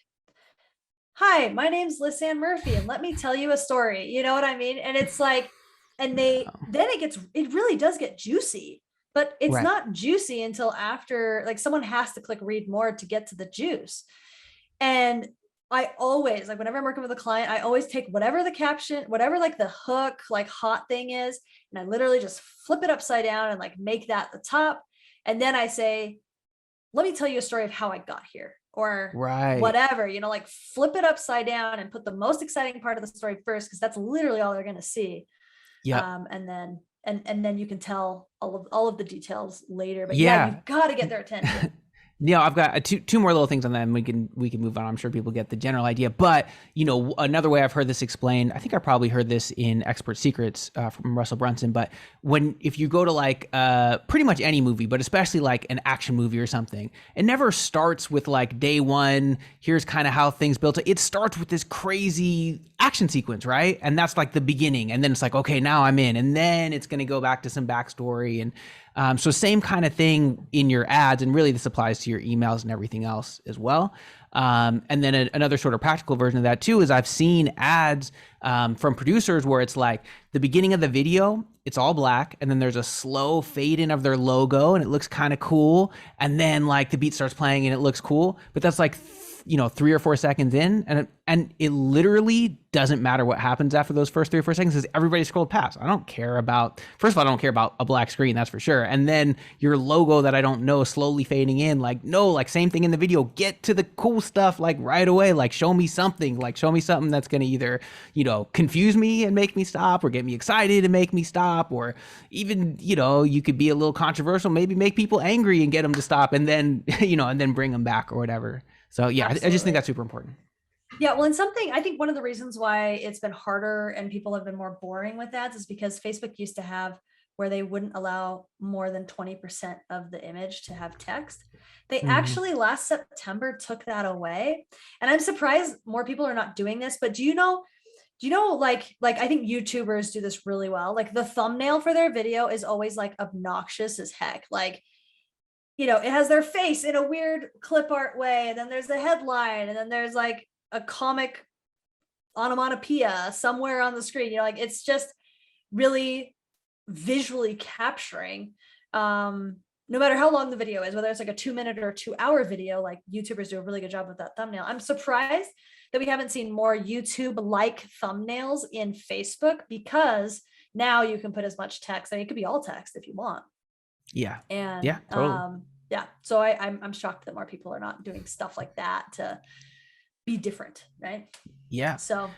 hi, my name's Lisanne Murphy, and let me tell you a story. You know what I mean? And it's like, and then it really does get juicy, but it's Right. not juicy until after, like someone has to click read more to get to the juice. And I always, like whenever I'm working with a client, I always take whatever the caption, whatever like the hook, like hot thing is, and I literally just flip it upside down and like make that the top. And then I say, let me tell you a story of how I got here, or Right. whatever, like flip it upside down and put the most exciting part of the story first, because that's literally all they're going to see. Yep. And then you can tell all of the details later. But yeah, Yeah. you've got to get their attention. Yeah, I've got two more little things on that, and we can move on. I'm sure people get the general idea. But another way I've heard this explained, I think I probably heard this in Expert Secrets from Russell Brunson. But if you go to like pretty much any movie, but especially like an action movie or something, it never starts with like day one. Here's kind of how things built. It starts with this crazy action sequence, right? And that's like the beginning, and then it's like, okay, now I'm in, and then it's going to go back to some backstory and. So same kind of thing in your ads, and really this applies to your emails and everything else as well. And then another sort of practical version of that too is I've seen ads from producers where it's like the beginning of the video, it's all black, and then there's a slow fade in of their logo, and it looks kind of cool, and then like the beat starts playing and it looks cool, but that's like 3 or 4 seconds in, and it literally doesn't matter what happens after those first 3 or 4 seconds because everybody scrolled past. I don't care about, first of all, I don't care about a black screen, that's for sure. And then your logo that I don't know slowly fading in, like, no, like same thing in the video, get to the cool stuff like right away, like show me something that's going to either, confuse me and make me stop, or get me excited and make me stop, or even, you could be a little controversial, maybe make people angry and get them to stop, and then, and then bring them back or whatever. So yeah, I just think that's super important. Yeah, well, and something, I think one of the reasons why it's been harder and people have been more boring with ads is because Facebook used to have where they wouldn't allow more than 20% of the image to have text. They actually last September took that away. And I'm surprised more people are not doing this, but do you know, like I think YouTubers do this really well. Like the thumbnail for their video is always like obnoxious as heck. Like, it has their face in a weird clip art way. And then there's the headline, and then there's like a comic onomatopoeia somewhere on the screen. Like it's just really visually capturing. No matter how long the video is, whether it's like a 2-minute or 2-hour video, like YouTubers do a really good job with that thumbnail. I'm surprised that we haven't seen more YouTube-like thumbnails in Facebook, because now you can put as much text. I mean, it could be all text if you want. Yeah. And yeah, totally. So I'm shocked that more people are not doing stuff like that to be different, right? Yeah. So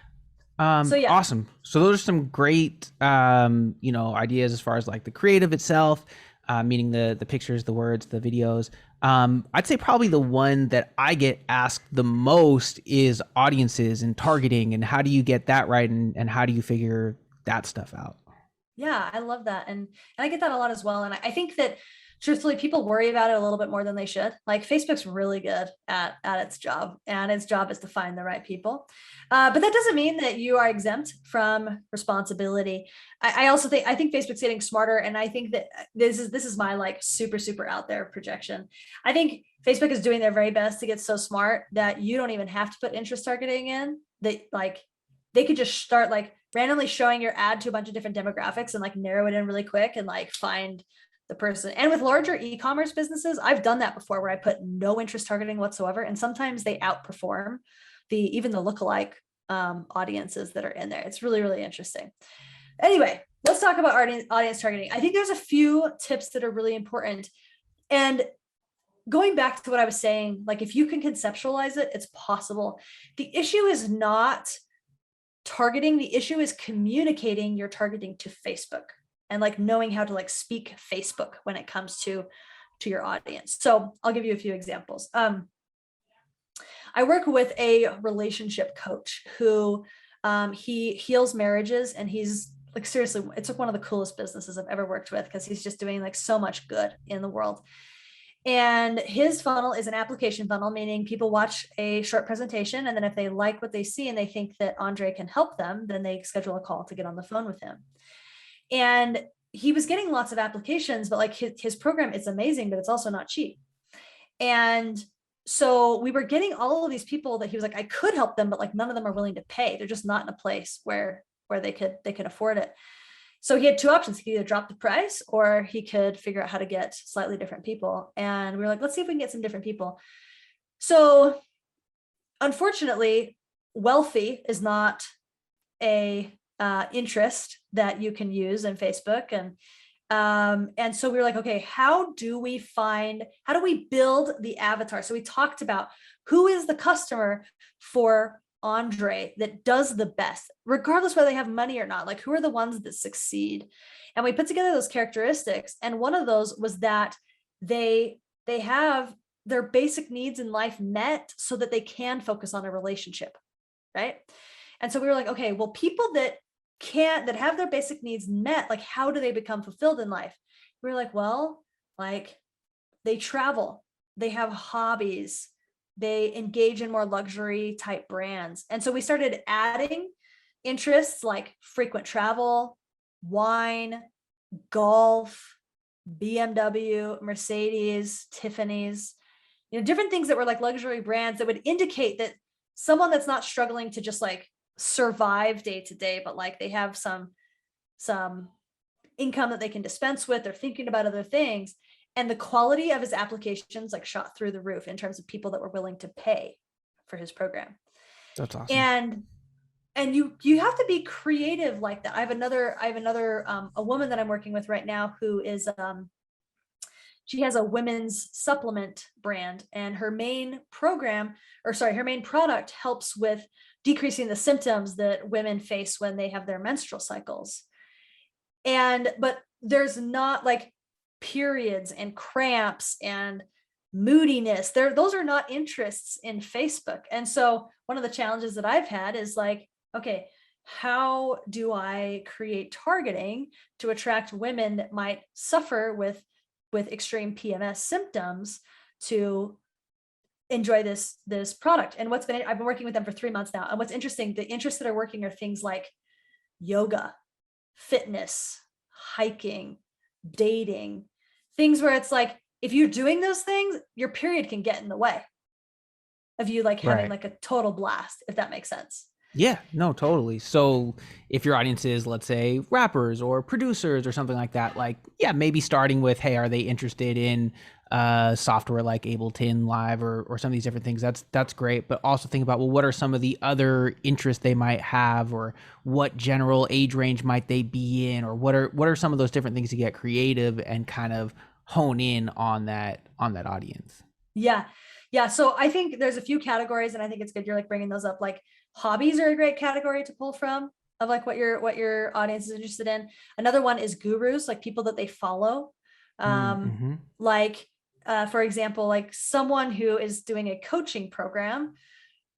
yeah. Awesome. So those are some great ideas as far as like the creative itself, meaning the pictures, the words, the videos. I'd say probably the one that I get asked the most is audiences and targeting, and how do you get that right, and how do you figure that stuff out? Yeah, I love that. And I get that a lot as well. And I think that truthfully, people worry about it a little bit more than they should. Like Facebook's really good at its job, and its job is to find the right people. But that doesn't mean that you are exempt from responsibility. I think Facebook's getting smarter. And I think that this is my like super out there projection. I think Facebook is doing their very best to get so smart that you don't even have to put interest targeting in. They could just start like randomly showing your ad to a bunch of different demographics and like narrow it in really quick and like find the person. And with larger e-commerce businesses, I've done that before, where I put no interest targeting whatsoever. And sometimes they outperform even the lookalike audiences that are in there. It's really, really interesting. Anyway, let's talk about audience targeting. I think there's a few tips that are really important. And going back to what I was saying, like if you can conceptualize it, it's possible. The issue is not targeting. The issue is communicating your targeting to Facebook, and like knowing how to like speak Facebook when it comes to your audience. So I'll give you a few examples. I work with a relationship coach who he heals marriages, and he's like, seriously, it's like one of the coolest businesses I've ever worked with, because he's just doing like so much good in the world. And his funnel is an application funnel, meaning people watch a short presentation, and then if they like what they see and they think that Andre can help them, then they schedule a call to get on the phone with him. And he was getting lots of applications, but like his program, it's amazing, but it's also not cheap. And so we were getting all of these people that he was like, I could help them, but like none of them are willing to pay. They're just not in a place where they could afford it. So he had two options. He could either drop the price, or he could figure out how to get slightly different people. And we were like, let's see if we can get some different people. So unfortunately, wealthy is not a interest that you can use in Facebook. And And so we were like, okay, how do we build the avatar? So we talked about who is the customer for Andre that does the best, regardless whether they have money or not. Like, who are the ones that succeed? And we put together those characteristics. And one of those was that they have their basic needs in life met so that they can focus on a relationship, right? And so we were like, okay, well, people that have their basic needs met, like, how do they become fulfilled in life? We were like, well, like, they travel, they have hobbies, they engage in more luxury type brands. And so we started adding interests like frequent travel, wine, golf, BMW, Mercedes, Tiffany's, different things that were like luxury brands that would indicate that someone that's not struggling to just like survive day to day, but like they have some income that they can dispense with. They're thinking about other things. And the quality of his applications like shot through the roof in terms of people that were willing to pay for his program. That's awesome. And you have to be creative like that. I have another a woman that I'm working with right now who is she has a women's supplement brand, and her main product helps with decreasing the symptoms that women face when they have their menstrual cycles. But there's not like periods and cramps and moodiness. Those are not interests in Facebook. And so one of the challenges that I've had is like, okay, how do I create targeting to attract women that might suffer with extreme PMS symptoms to enjoy this product? And I've been working with them for 3 months now. And what's interesting, the interests that are working are things like yoga, fitness, hiking, dating, things where it's like, if you're doing those things, your period can get in the way of you like having like a total blast, if that makes sense. Yeah, no, totally. So if your audience is, let's say, rappers or producers or something like that, like, yeah, maybe starting with, hey, are they interested in software like Ableton Live or some of these different things? That's great. But also think about, well, what are some of the other interests they might have, or what general age range might they be in, or what are some of those different things to get creative and kind of hone in on that audience? Yeah. Yeah. So I think there's a few categories, and I think it's good you're like bringing those up. Like, hobbies are a great category to pull from, of like what your audience is interested in. Another one is gurus, like people that they follow. Like, for example, like someone who is doing a coaching program,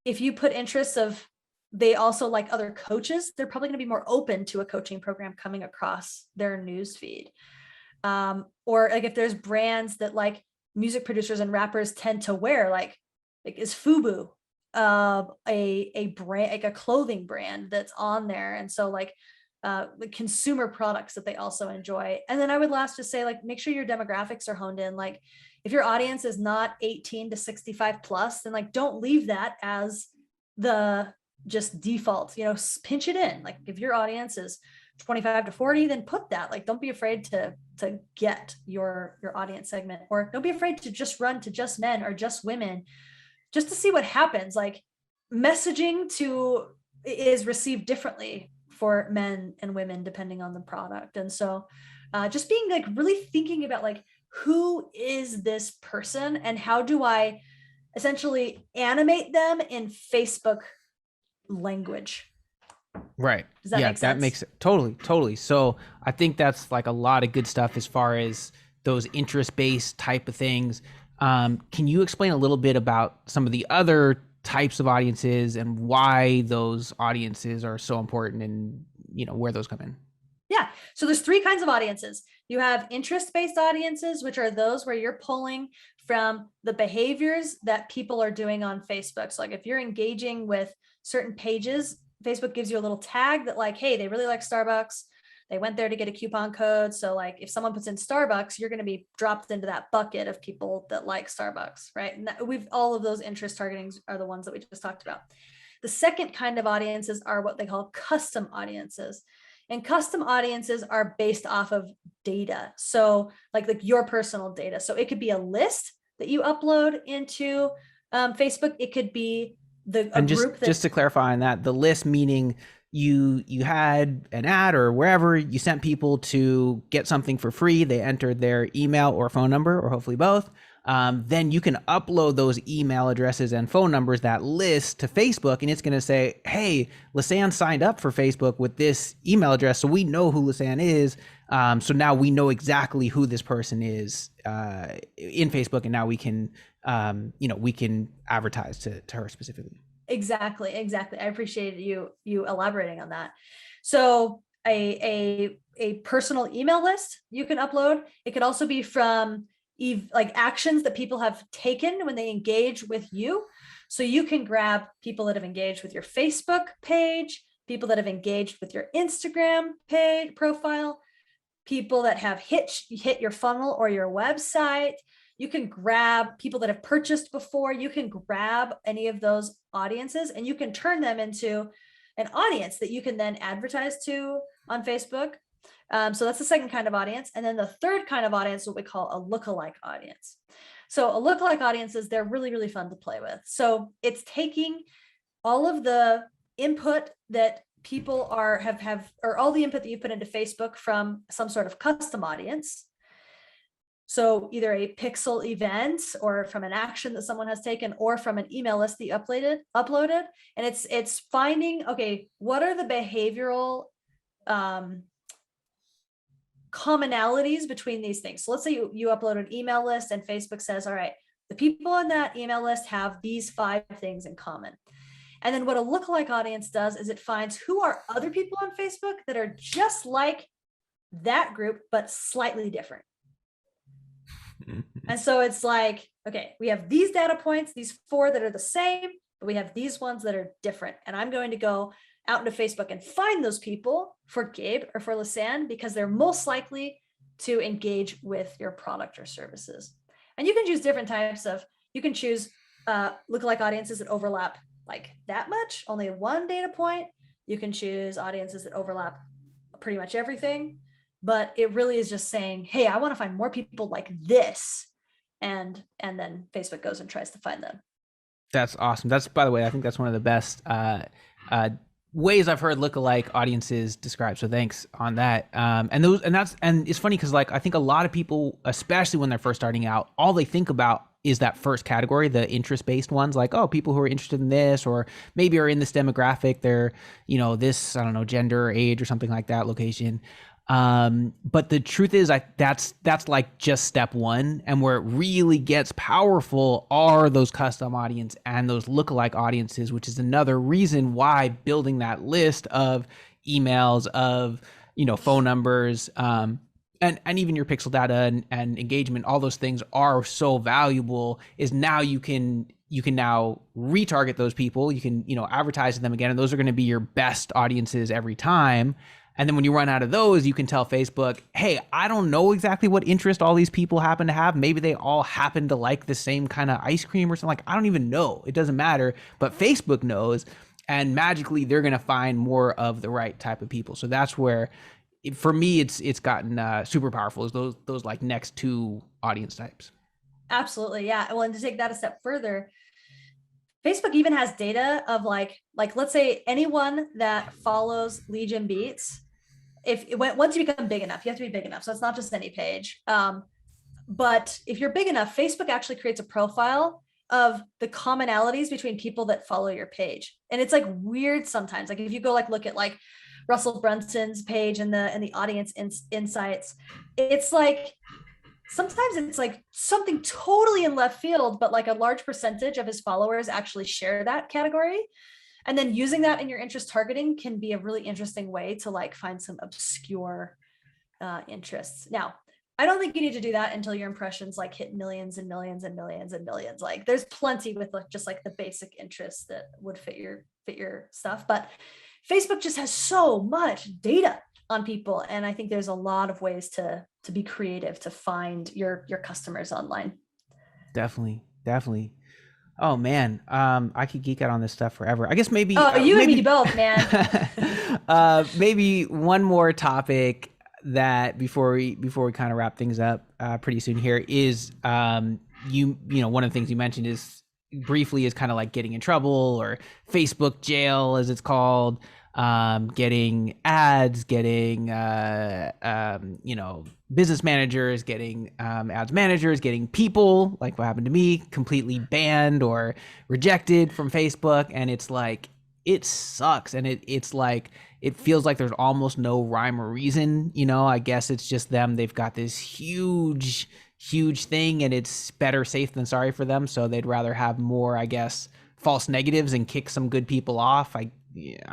if you put interests of, they also like other coaches, they're probably going to be more open to a coaching program coming across their news feed. Or like if there's brands that like music producers and rappers tend to wear, like is FUBU a brand, like a clothing brand that's on there. And so like the consumer products that they also enjoy. And then I would last just say, like, make sure your demographics are honed in. Like, if your audience is not 18 to 65 plus, then like don't leave that as the just default, pinch it in. Like, if your audience is 25 to 40, then put that. Like, don't be afraid to get your audience segment, or don't be afraid to just run to just men or just women, just to see what happens. Like, messaging is received differently for men and women depending on the product. And so just being like really thinking about like, who is this person and how do I essentially animate them in Facebook language? Right. Does that make sense? That makes it totally. So I think that's like a lot of good stuff as far as those interest-based type of things. Can you explain a little bit about some of the other types of audiences and why those audiences are so important, and where those come in? Yeah. So there's 3 kinds of audiences. You have interest-based audiences, which are those where you're pulling from the behaviors that people are doing on Facebook. So like if you're engaging with certain pages, Facebook gives you a little tag that like, hey, they really like Starbucks. They went there to get a coupon code. So like if someone puts in Starbucks, you're going to be dropped into that bucket of people that like Starbucks, right? And all of those interest targetings are the ones that we just talked about. The second kind of audiences are what they call custom audiences. And custom audiences are based off of data. So like your personal data. So it could be a list that you upload into Facebook. It could be just to clarify on that, the list meaning you had an ad or wherever, you sent people to get something for free, they entered their email or phone number, or hopefully both. Then you can upload those email addresses and phone numbers, that list, to Facebook, and it's going to say, hey, Lisanne signed up for Facebook with this email address, so we know who Lisanne is. So now we know exactly who this person is in Facebook, and now we can, we can advertise to her specifically. Exactly. I appreciate you elaborating on that. So a personal email list you can upload. It could also be from like actions that people have taken when they engage with you. So you can grab people that have engaged with your Facebook page, people that have engaged with your Instagram page profile, people that have hit your funnel or your website. You can grab people that have purchased before. You can grab any of those audiences and you can turn them into an audience that you can then advertise to on Facebook. So that's the second kind of audience. And then the third kind of audience, what we call a lookalike audience. So a lookalike audiences, they're really, really fun to play with. So it's taking all of the input that people have or all the input that you put into Facebook from some sort of custom audience. So either a pixel event or from an action that someone has taken or from an email list that you uploaded. And it's finding, okay, what are the behavioral commonalities between these things? So let's say you upload an email list and Facebook says, all right, the people on that email list have these 5 things in common. And then what a lookalike audience does is it finds who are other people on Facebook that are just like that group, but slightly different. And so it's like, okay, we have these data points, these 4 that are the same, but we have these ones that are different. And I'm going to go out into Facebook and find those people for Gabe or for Lisanne because they're most likely to engage with your product or services. And you can choose different types of, you can choose lookalike audiences that overlap like that much, only 1 data point. You can choose audiences that overlap pretty much everything. But it really is just saying, hey, I want to find more people like this. And then Facebook goes and tries to find them. That's awesome. That's, by the way, I think that's one of the best ways I've heard lookalike audiences described. So thanks on that. And it's funny because like I think a lot of people, especially when they're first starting out, all they think about is that first category, the interest-based ones, like, oh, people who are interested in this, or maybe are in this demographic, they're, this, I don't know, gender, age, or something like that, location. But the truth is, that's like just step 1. And where it really gets powerful are those custom audience and those lookalike audiences, which is another reason why building that list of emails, of, phone numbers, and even your pixel data and engagement, all those things are so valuable. Is now you can now retarget those people. You can, advertise to them again, and those are going to be your best audiences every time. And then when you run out of those, you can tell Facebook, hey, I don't know exactly what interest all these people happen to have. Maybe they all happen to like the same kind of ice cream or something. Like, I don't even know. It doesn't matter. But Facebook knows, and magically they're going to find more of the right type of people. So that's where, for me, it's gotten super powerful, is those like next 2 audience types. Absolutely. Yeah. Well, and to take that a step further, Facebook even has data of like let's say anyone that follows Legion Beats, once you become big enough, you have to be big enough. So it's not just any page. But if you're big enough, Facebook actually creates a profile of the commonalities between people that follow your page. And it's like weird sometimes. Like if you go look at like Russell Brunson's page and the audience insights, it's like, sometimes it's like something totally in left field, but like a large percentage of his followers actually share that category. And then using that in your interest targeting can be a really interesting way to like find some obscure interests. Now, I don't think you need to do that until your impressions like hit millions and millions and millions and millions. Like there's plenty with like just like the basic interests that would fit your stuff. But Facebook just has so much data on people. And I think there's a lot of ways to be creative to find your customers online. Definitely. Oh man, I could geek out on this stuff forever. I guess maybe. Oh, you and me both, man. Maybe one more topic that before we kind of wrap things up pretty soon here is one of the things you mentioned is briefly is kind of like getting in trouble or Facebook jail as it's called. getting ads, getting business managers, getting ads managers, getting people, like what happened to me, completely banned or rejected from Facebook. And it's like, it sucks. And it's like, it feels like there's almost no rhyme or reason. I guess it's just them. They've got this huge thing, and it's better safe than sorry for them. So they'd rather have more, I guess, false negatives and kick some good people off. I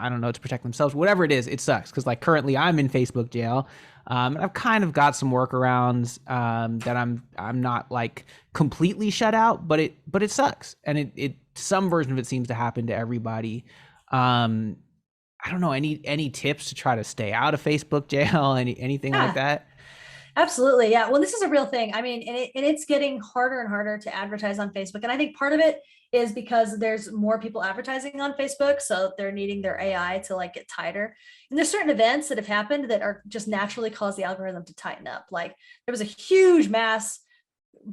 don't know, to protect themselves, whatever it is. It sucks because like currently I'm in Facebook jail. And I've kind of got some workarounds that I'm not like completely shut out, but it sucks, and it some version of it seems to happen to everybody. I don't know, any tips to try to stay out of Facebook jail, anything like Yeah, that? absolutely. Yeah. Well, this is a real thing. I mean, and it's getting harder and harder to advertise on Facebook. And I think part of it is because there's more people advertising on Facebook. So they're needing their AI to like get tighter. And there's certain events that have happened that are just naturally cause the algorithm to tighten up. Like there was a huge mass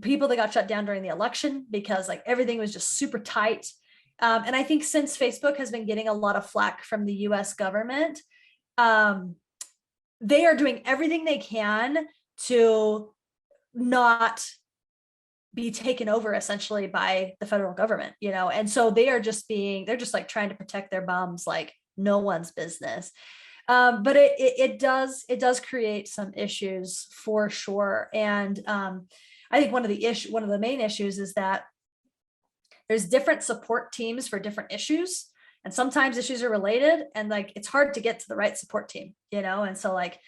people that got shut down during the election because like everything was just super tight. And I think since Facebook has been getting a lot of flack from the US government, um, they are doing everything they can to not be taken over essentially by the federal government, and so they're just like trying to protect their bums like no one's business. But it does create some issues for sure. And I think one of the main issues is that there's different support teams for different issues, and sometimes issues are related, and like it's hard to get to the right support team, and so like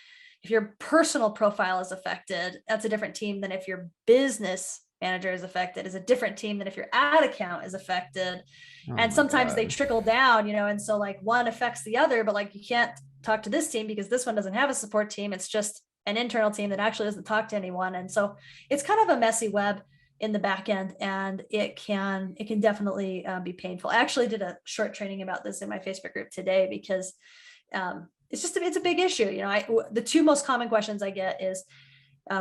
if your personal profile is affected, that's a different team than if your business manager is affected, is a different team than if your ad account is affected. Oh And my sometimes they God. trickle down, and so like one affects the other, but like you can't talk to this team because this one doesn't have a support team. It's just an internal team that actually doesn't talk to anyone. And so it's kind of a messy web in the back end, and it can definitely be painful. I actually did a short training about this in my Facebook group today because it's a big issue. The two most common questions I get is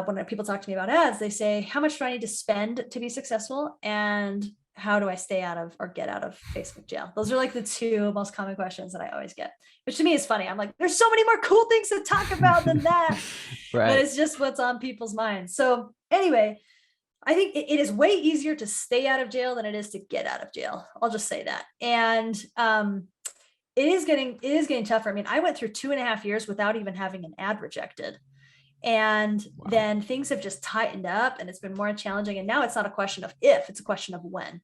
when people talk to me about ads, they say, how much do I need to spend to be successful? And how do I stay out of or get out of Facebook jail? Those are like the two most common questions that I always get, which to me is funny. I'm like, there's so many more cool things to talk about than that. But Right. it's just what's on people's minds. So anyway, I think it is way easier to stay out of jail than it is to get out of jail. I'll just say that. And it is getting tougher. I mean, I went through 2.5 years without even having an ad rejected. And Wow. then things have just tightened up, and it's been more challenging. And now it's not a question of if, it's a question of when.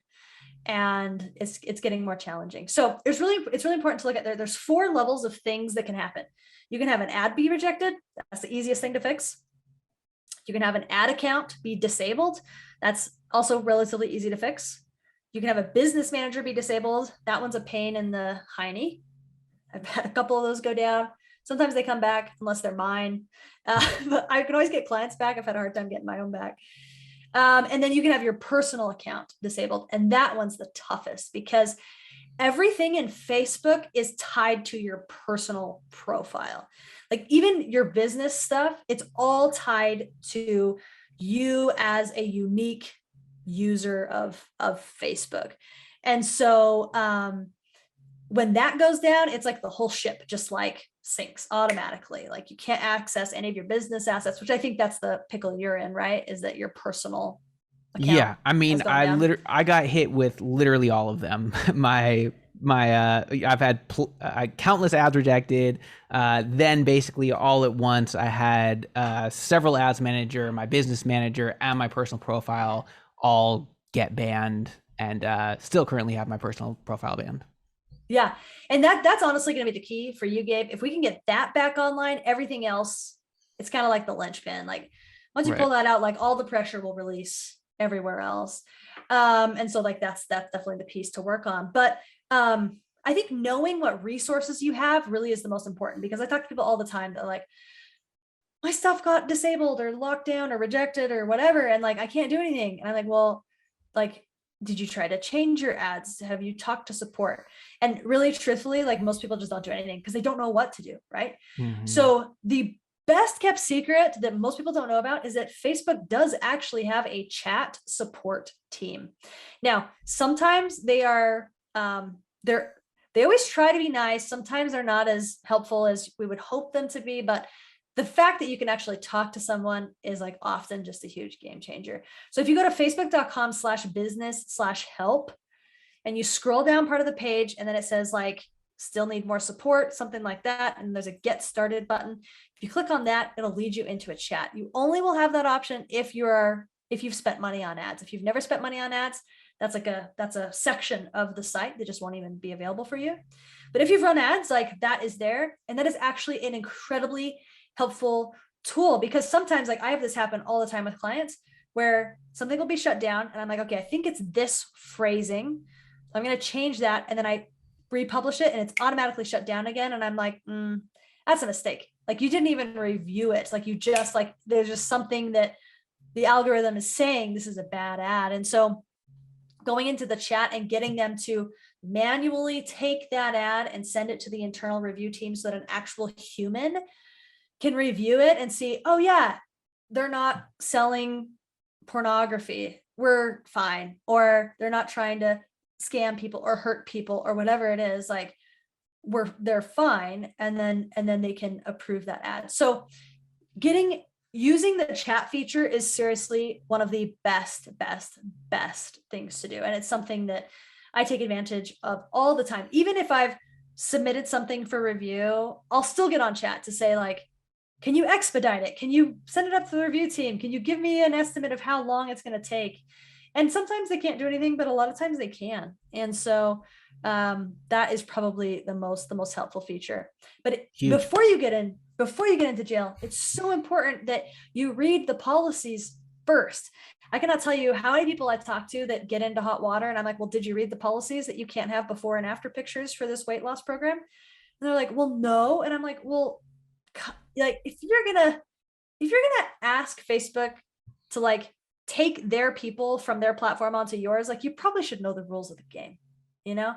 And it's getting more challenging. So it's really important to look at there's 4 levels of things that can happen. You can have an ad be rejected. That's the easiest thing to fix. You can have an ad account be disabled. That's also relatively easy to fix. You can have a business manager be disabled. That one's a pain in the hiney. I've had a couple of those go down. Sometimes they come back unless they're mine. But I can always get clients back. I've had a hard time getting my own back. And then you can have your personal account disabled. And that one's the toughest because everything in Facebook is tied to your personal profile. Like even your business stuff, it's all tied to you as a unique user of Facebook. And so when that goes down, it's like the whole ship just like sinks automatically. Like you can't access any of your business assets, which I think that's the pickle you're in, right? Is that your personal account Yeah, I has mean, gone down. I got hit with literally all of them. I've had countless ads rejected. Then basically all at once, I had several ads manager, my business manager, and my personal profile all get banned, and still currently have my personal profile banned. Yeah. And that's honestly going to be the key for you, Gabe. If we can get that back online, everything else, it's kind of like the linchpin. Like once you Right. pull that out, like all the pressure will release everywhere else. And so like that's definitely the piece to work on. But I think knowing what resources you have really is the most important, because I talk to people all the time that like, my stuff got disabled or locked down or rejected or whatever, and like I can't do anything. And I'm like, well, like, did you try to change your ads? Have you talked to support? And really truthfully, like most people just don't do anything because they don't know what to do, right? Mm-hmm. So the best kept secret that most people don't know about is that Facebook does actually have a chat support team. Now sometimes they're They always try to be nice. Sometimes they're not as helpful as we would hope them to be, but the fact that you can actually talk to someone is like often just a huge game changer. So if you go to facebook.com/business/help and you scroll down part of the page, and then it says like, still need more support, something like that. And there's a get started button. If you click on that, it'll lead you into a chat. You only will have that option if you've spent money on ads. If you've never spent money on ads, that's a section of the site that just won't even be available for you. But if you've run ads, like that is there. And that is actually an incredibly helpful tool, because sometimes like I have this happen all the time with clients where something will be shut down and I'm like, okay, I think it's this phrasing. So I'm going to change that. And then I republish it and it's automatically shut down again. And I'm like, that's a mistake. Like you didn't even review it. Like you just like, there's just something that the algorithm is saying this is a bad ad. And so going into the chat and getting them to manually take that ad and send it to the internal review team so that an actual human can review it and see, oh yeah, they're not selling pornography, we're fine. Or they're not trying to scam people or hurt people or whatever it is, like they're fine. And then they can approve that ad. So using the chat feature is seriously one of the best things to do. And it's something that I take advantage of all the time. Even if I've submitted something for review, I'll still get on chat to say like, can you expedite it? Can you send it up to the review team? Can you give me an estimate of how long it's going to take? And sometimes they can't do anything, but a lot of times they can. And so that is probably the most helpful feature. But before you get into jail, it's so important that you read the policies first. I cannot tell you how many people I talk to that get into hot water and I'm like, well, did you read the policies that you can't have before and after pictures for this weight loss program? And they're like, well, no. And I'm like, well, like if you're gonna ask Facebook to like take their people from their platform onto yours, like you probably should know the rules of the game. You know,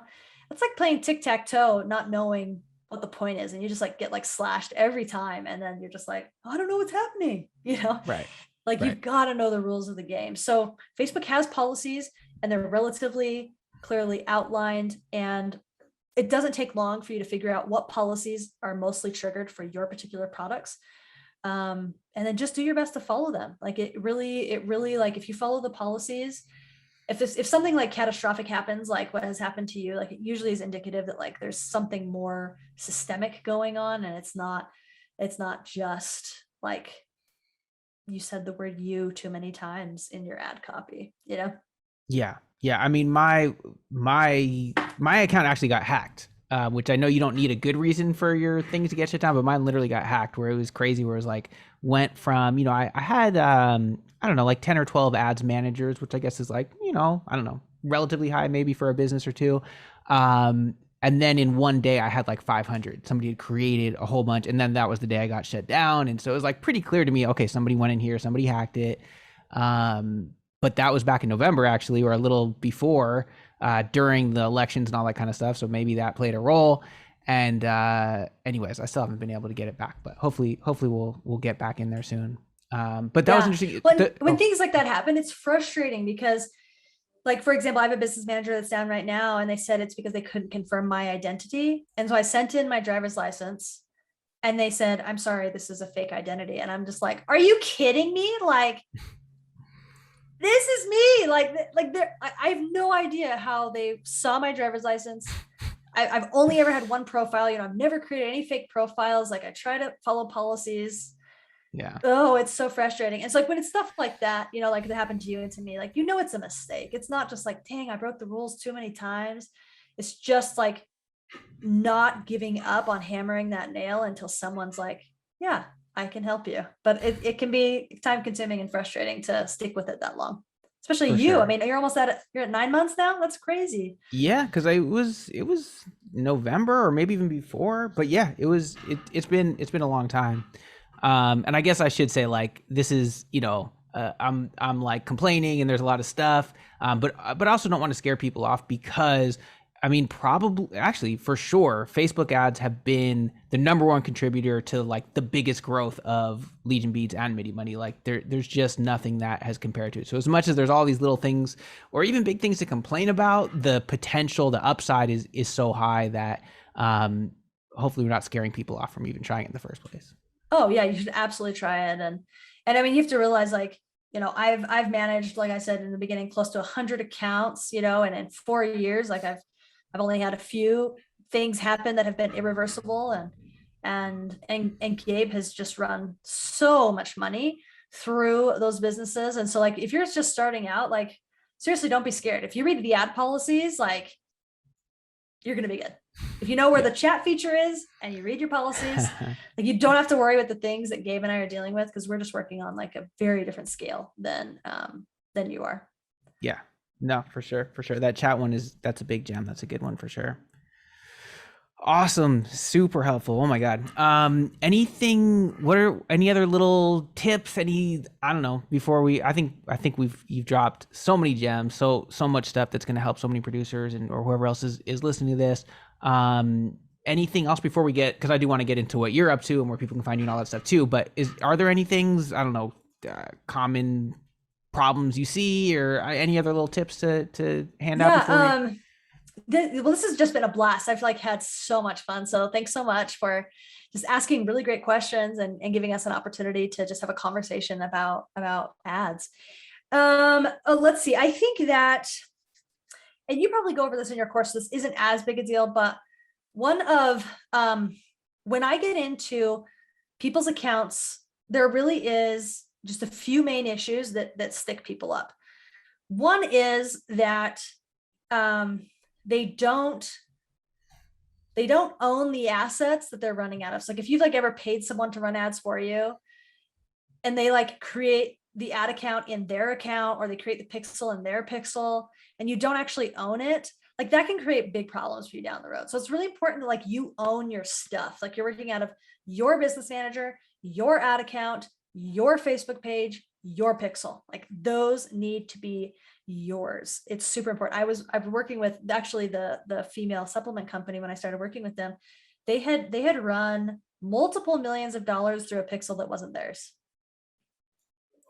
it's like playing tic-tac-toe, not knowing what the point is, and you just like get like slashed every time, and then you're just like, oh, I don't know what's happening. You know, right? Like you've got to know the rules of the game. So Facebook has policies, and they're relatively clearly outlined, and it doesn't take long for you to figure out what policies are mostly triggered for your particular products. And then just do your best to follow them. Like it really like if you follow the policies, if something like catastrophic happens, like what has happened to you, like it usually is indicative that like there's something more systemic going on, and it's not just like you said the word "you" too many times in your ad copy, you know? Yeah. I mean, my account actually got hacked, which I know you don't need a good reason for your things to get shut down, but mine literally got hacked, where it was crazy, where it was like went from, I had I don't know, like 10 or 12 ads managers, which I guess is like, I don't know, relatively high maybe for a business or two. And then in one day I had like 500. Somebody had created a whole bunch, and then that was the day I got shut down. And so it was like pretty clear to me, okay, somebody went in here, somebody hacked it. But that was back in November, actually, or a little before, during the elections and all that kind of stuff. So maybe that played a role. And anyways, I still haven't been able to get it back, but hopefully we'll get back in there soon. But that was interesting. When things like that happen, it's frustrating because, like, for example, I have a business manager that's down right now, and they said it's because they couldn't confirm my identity. And so I sent in my driver's license, and they said, I'm sorry, this is a fake identity. And I'm just like, are you kidding me? Like, this is me. Like I have no idea how they saw my driver's license. I've only ever had one profile. I've never created any fake profiles. Like I try to follow policies. Yeah. Oh, it's so frustrating. It's like when it's stuff like that, like that happened to you and to me, like, it's a mistake. It's not just like, dang, I broke the rules too many times. It's just like not giving up on hammering that nail until someone's like, yeah, I can help you. But it can be time consuming and frustrating to stick with it that long, especially For you. sure. I mean, you're at 9 months now. That's crazy. Yeah. Cause it was November or maybe even before, but yeah, it's been a long time. And I guess I should say, like, this is, I'm like complaining and there's a lot of stuff. But I also don't want to scare people off, because I mean, probably, actually, for sure, Facebook ads have been the number one contributor to like the biggest growth of Legion Beads and Midi Money. Like there's just nothing that has compared to it. So as much as there's all these little things or even big things to complain about, the potential, the upside is so high that hopefully we're not scaring people off from even trying it in the first place. Oh yeah, you should absolutely try it. And I mean, you have to realize, like, I've managed, like I said in the beginning, close to 100 accounts, and in 4 years, like I've only had a few things happen that have been irreversible, and Gabe has just run so much money through those businesses. And so, like, if you're just starting out, like, seriously, don't be scared. If you read the ad policies, like, you're going to be good. If you know where the chat feature is and you read your policies, like, you don't have to worry with the things that Gabe and I are dealing with, because we're just working on like a very different scale than you are. Yeah, no, for sure. That chat one that's a big gem. That's a good one for sure. Awesome. Super helpful. Oh my God. What are any other little tips? I don't know, before I think you've dropped so many gems, so much stuff that's going to help so many producers or whoever else is listening to this. Anything else before we get, cause I do want to get into what you're up to and where people can find you and all that stuff too, but are there any things, I don't know, common problems you see or any other little tips to hand out before this has just been a blast. I've like had so much fun. So thanks so much for just asking really great questions and giving us an opportunity to just have a conversation about ads. Let's see. I think that, and you probably go over this in your course, this isn't as big a deal, but one of, when I get into people's accounts, there really is just a few main issues that stick people up. One is that, they don't own the assets that they're running out of. So like, if you've like ever paid someone to run ads for you and they like create the ad account in their account, or they create the pixel in their pixel, and you don't actually own it, like that can create big problems for you down the road. So it's really important to like, you own your stuff. Like you're working out of your business manager, your ad account, your Facebook page, your pixel, like those need to be yours. It's super important. I've been working with actually the female supplement company. When I started working with them, they had run multiple millions of dollars through a pixel that wasn't theirs.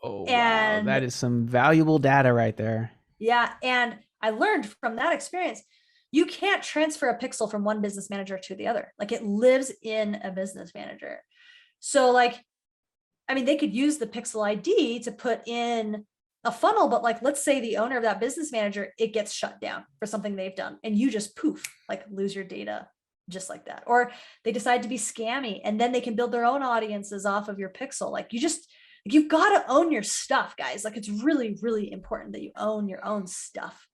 Oh, and wow, that is some valuable data right there. Yeah. And I learned from that experience, you can't transfer a pixel from one business manager to the other. Like it lives in a business manager. So like, I mean, they could use the pixel ID to put in a funnel, but like, let's say the owner of that business manager, it gets shut down for something they've done, and you just poof, like lose your data just like that. Or they decide to be scammy, and then they can build their own audiences off of your pixel. Like you've got to own your stuff, guys. Like it's really, really important that you own your own stuff.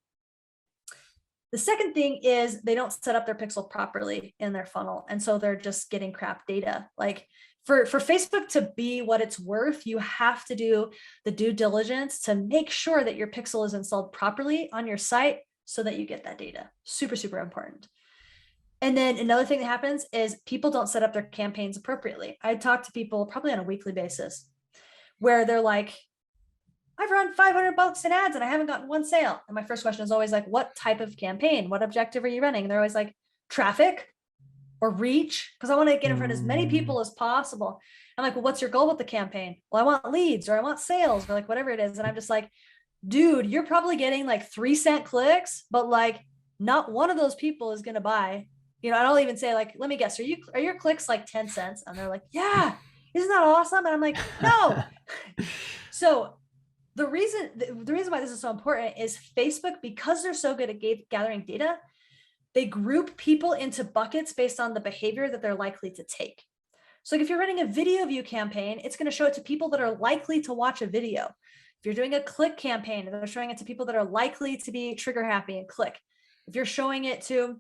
The second thing is they don't set up their pixel properly in their funnel. And so they're just getting crap data. Like for Facebook to be what it's worth, you have to do the due diligence to make sure that your pixel is installed properly on your site so that you get that data. Super, super important. And then another thing that happens is people don't set up their campaigns appropriately. I talk to people probably on a weekly basis where they're like, I've run $500 in ads and I haven't gotten one sale. And my first question is always like, what type of campaign? What objective are you running? And they're always like, traffic or reach, because I want to get in front of as many people as possible. I'm like, well, what's your goal with the campaign? Well, I want leads, or I want sales, or like whatever it is. And I'm just like, dude, you're probably getting like 3-cent clicks, but like not one of those people is going to buy. I'll even say like, let me guess, are your clicks like 10 cents? And they're like, yeah, isn't that awesome? And I'm like, no. So the reason why this is so important is Facebook, because they're so good at gathering data, they group people into buckets based on the behavior that they're likely to take. So like if you're running a video view campaign, it's going to show it to people that are likely to watch a video. If you're doing a click campaign, they're showing it to people that are likely to be trigger happy and click. If you're showing it to,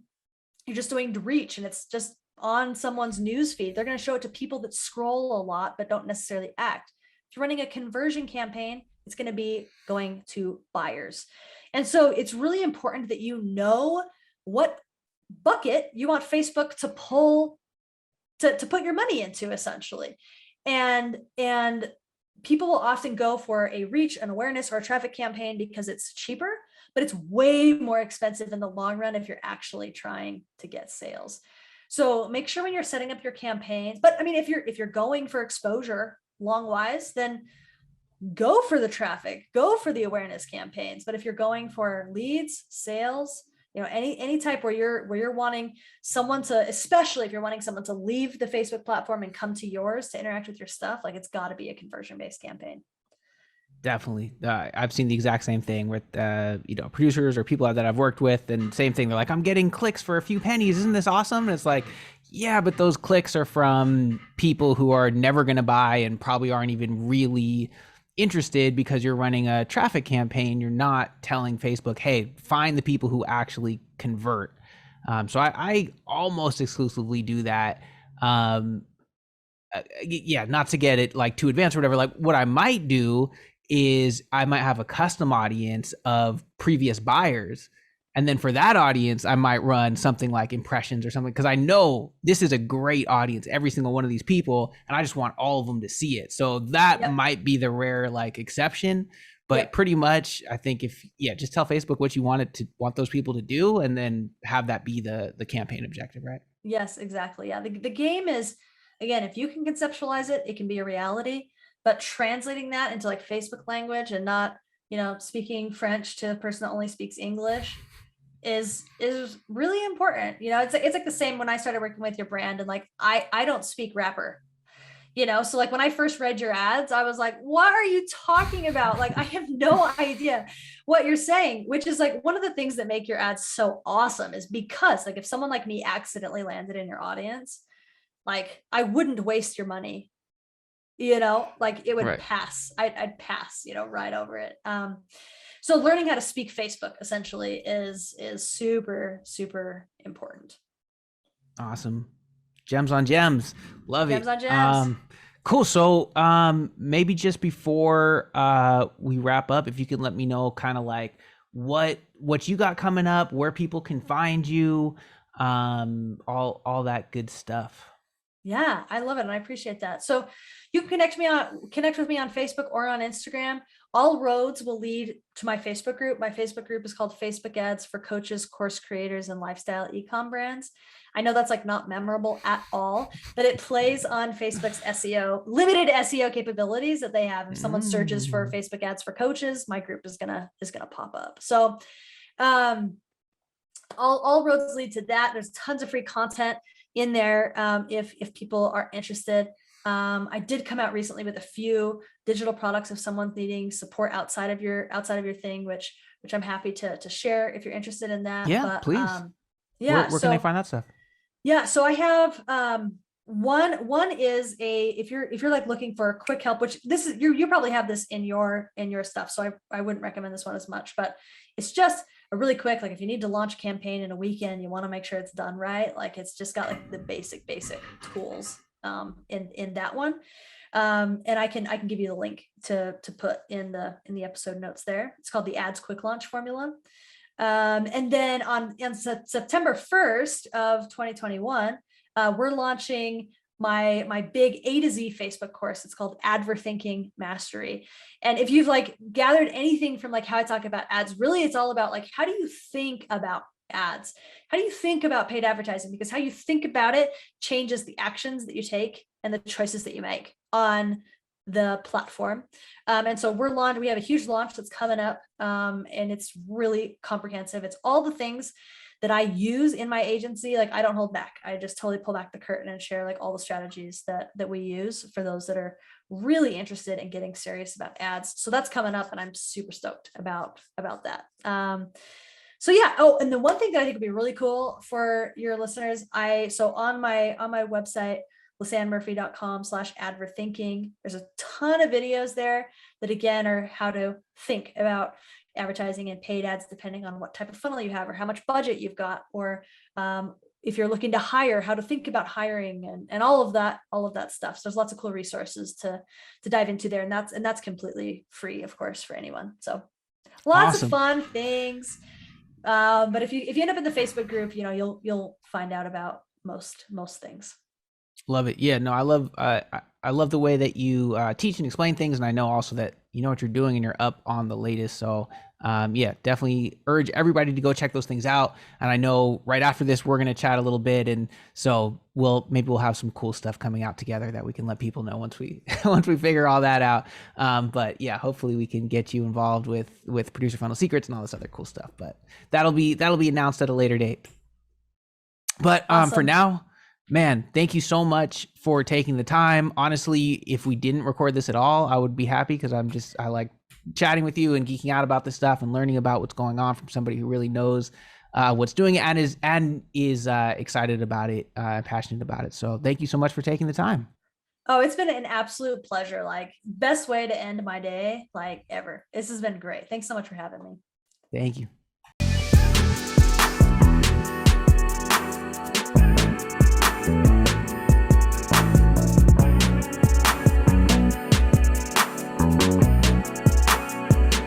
you're just doing reach and it's just on someone's news feed, they're going to show it to people that scroll a lot but don't necessarily act. If you're running a conversion campaign, it's going to be going to buyers. And so it's really important that you know what bucket you want Facebook to pull to put your money into, essentially. And people will often go for a reach, an awareness, or a traffic campaign because it's cheaper, but it's way more expensive in the long run if you're actually trying to get sales. So make sure when you're setting up your campaigns, but I mean, if you're going for exposure long wise, then go for the traffic, go for the awareness campaigns. But if you're going for leads, sales, any type where you're wanting someone to, especially if you're wanting someone to leave the Facebook platform and come to yours to interact with your stuff, like it's got to be a conversion-based campaign. Definitely. I've seen the exact same thing with, producers or people that I've worked with, and same thing. They're like, I'm getting clicks for a few pennies. Isn't this awesome? And it's like, yeah, but those clicks are from people who are never going to buy and probably aren't even really interested, because you're running a traffic campaign. You're not telling Facebook, hey, find the people who actually convert. So I almost exclusively do that. Not to get it like too advanced or whatever. Like what I might do is I might have a custom audience of previous buyers. And then for that audience, I might run something like impressions or something, because I know this is a great audience, every single one of these people, and I just want all of them to see it. So that might be the rare like exception. But pretty much, I think just tell Facebook what you want those people to do, and then have that be the campaign objective, right? Yes, exactly. Yeah. The game is, again, if you can conceptualize it, it can be a reality, but translating that into like Facebook language and not, speaking French to a person that only speaks English is really important. It's like the same when I started working with your brand, and like, I don't speak rapper, so like when I first read your ads, I was like, what are you talking about? Like, I have no idea what you're saying, which is like one of the things that make your ads so awesome, is because like if someone like me accidentally landed in your audience, like I wouldn't waste your money, like it would pass. I'd pass, right over it. So learning how to speak Facebook essentially is super, super important. Awesome. Gems on gems. Love it. Gems on gems. Cool. So maybe just before we wrap up, if you can let me know kind of like what you got coming up, where people can find you, all that good stuff. Yeah, I love it. And I appreciate that. So you can connect with me on Facebook or on Instagram. All roads will lead to my Facebook group. My Facebook group is called Facebook Ads for Coaches, Course Creators, and Lifestyle Ecom Brands. I know that's like not memorable at all, but it plays on Facebook's SEO, limited SEO capabilities that they have. If someone searches for Facebook Ads for Coaches, my group is gonna pop up. So all roads lead to that. There's tons of free content in there if people are interested. I did come out recently with a few digital products if someone's needing support outside of your thing, which I'm happy to share if you're interested in that. Yeah, but, please. Yeah. Where can they find that stuff? Yeah. So I have one is if you're like looking for quick help, which this is, you probably have this in your stuff. So I wouldn't recommend this one as much, but it's just a really quick, like if you need to launch a campaign in a weekend, you want to make sure it's done right. Like it's just got like the basic tools in that one. And I can give you the link to put in the episode notes there. It's called the Ads Quick Launch Formula. And then on September 1st of 2021, we're launching my big A to Z Facebook course. It's called Adverthinking Mastery. And if you've like gathered anything from like how I talk about ads, really it's all about like, how do you think about ads? How do you think about paid advertising? Because how you think about it changes the actions that you take and the choices that you make on the platform. And so we have a huge launch that's coming up, and it's really comprehensive. It's all the things that I use in my agency. Like I don't hold back. I just totally pull back the curtain and share like all the strategies that we use for those that are really interested in getting serious about ads. So that's coming up, and I'm super stoked about that. So yeah. Oh, and the one thing that I think would be really cool for your listeners, on my website, lisannemurphy.com/adverthinking. There's a ton of videos there that again are how to think about advertising and paid ads, depending on what type of funnel you have or how much budget you've got, or if you're looking to hire, how to think about hiring and all of that stuff. So there's lots of cool resources to dive into there. And that's completely free, of course, for anyone. So lots of fun things. But if you end up in the Facebook group, you'll find out about most things. Love it. Yeah, no, I love the way that you teach and explain things, and I know also that you know what you're doing and you're up on the latest. So, yeah, definitely urge everybody to go check those things out. And I know right after this we're gonna chat a little bit, and so we'll have some cool stuff coming out together that we can let people know once we once we figure all that out. But yeah, hopefully we can get you involved with producer funnel secrets and all this other cool stuff. But that'll be announced at a later date. But for Awesome. now, man, thank you so much for taking the time. Honestly, if we didn't record this at all, I would be happy because I like chatting with you and geeking out about this stuff and learning about what's going on from somebody who really knows what's doing it and is excited about it, passionate about it. So thank you so much for taking the time. Oh, it's been an absolute pleasure. Like, best way to end my day, like, ever. This has been great. Thanks so much for having me. Thank you.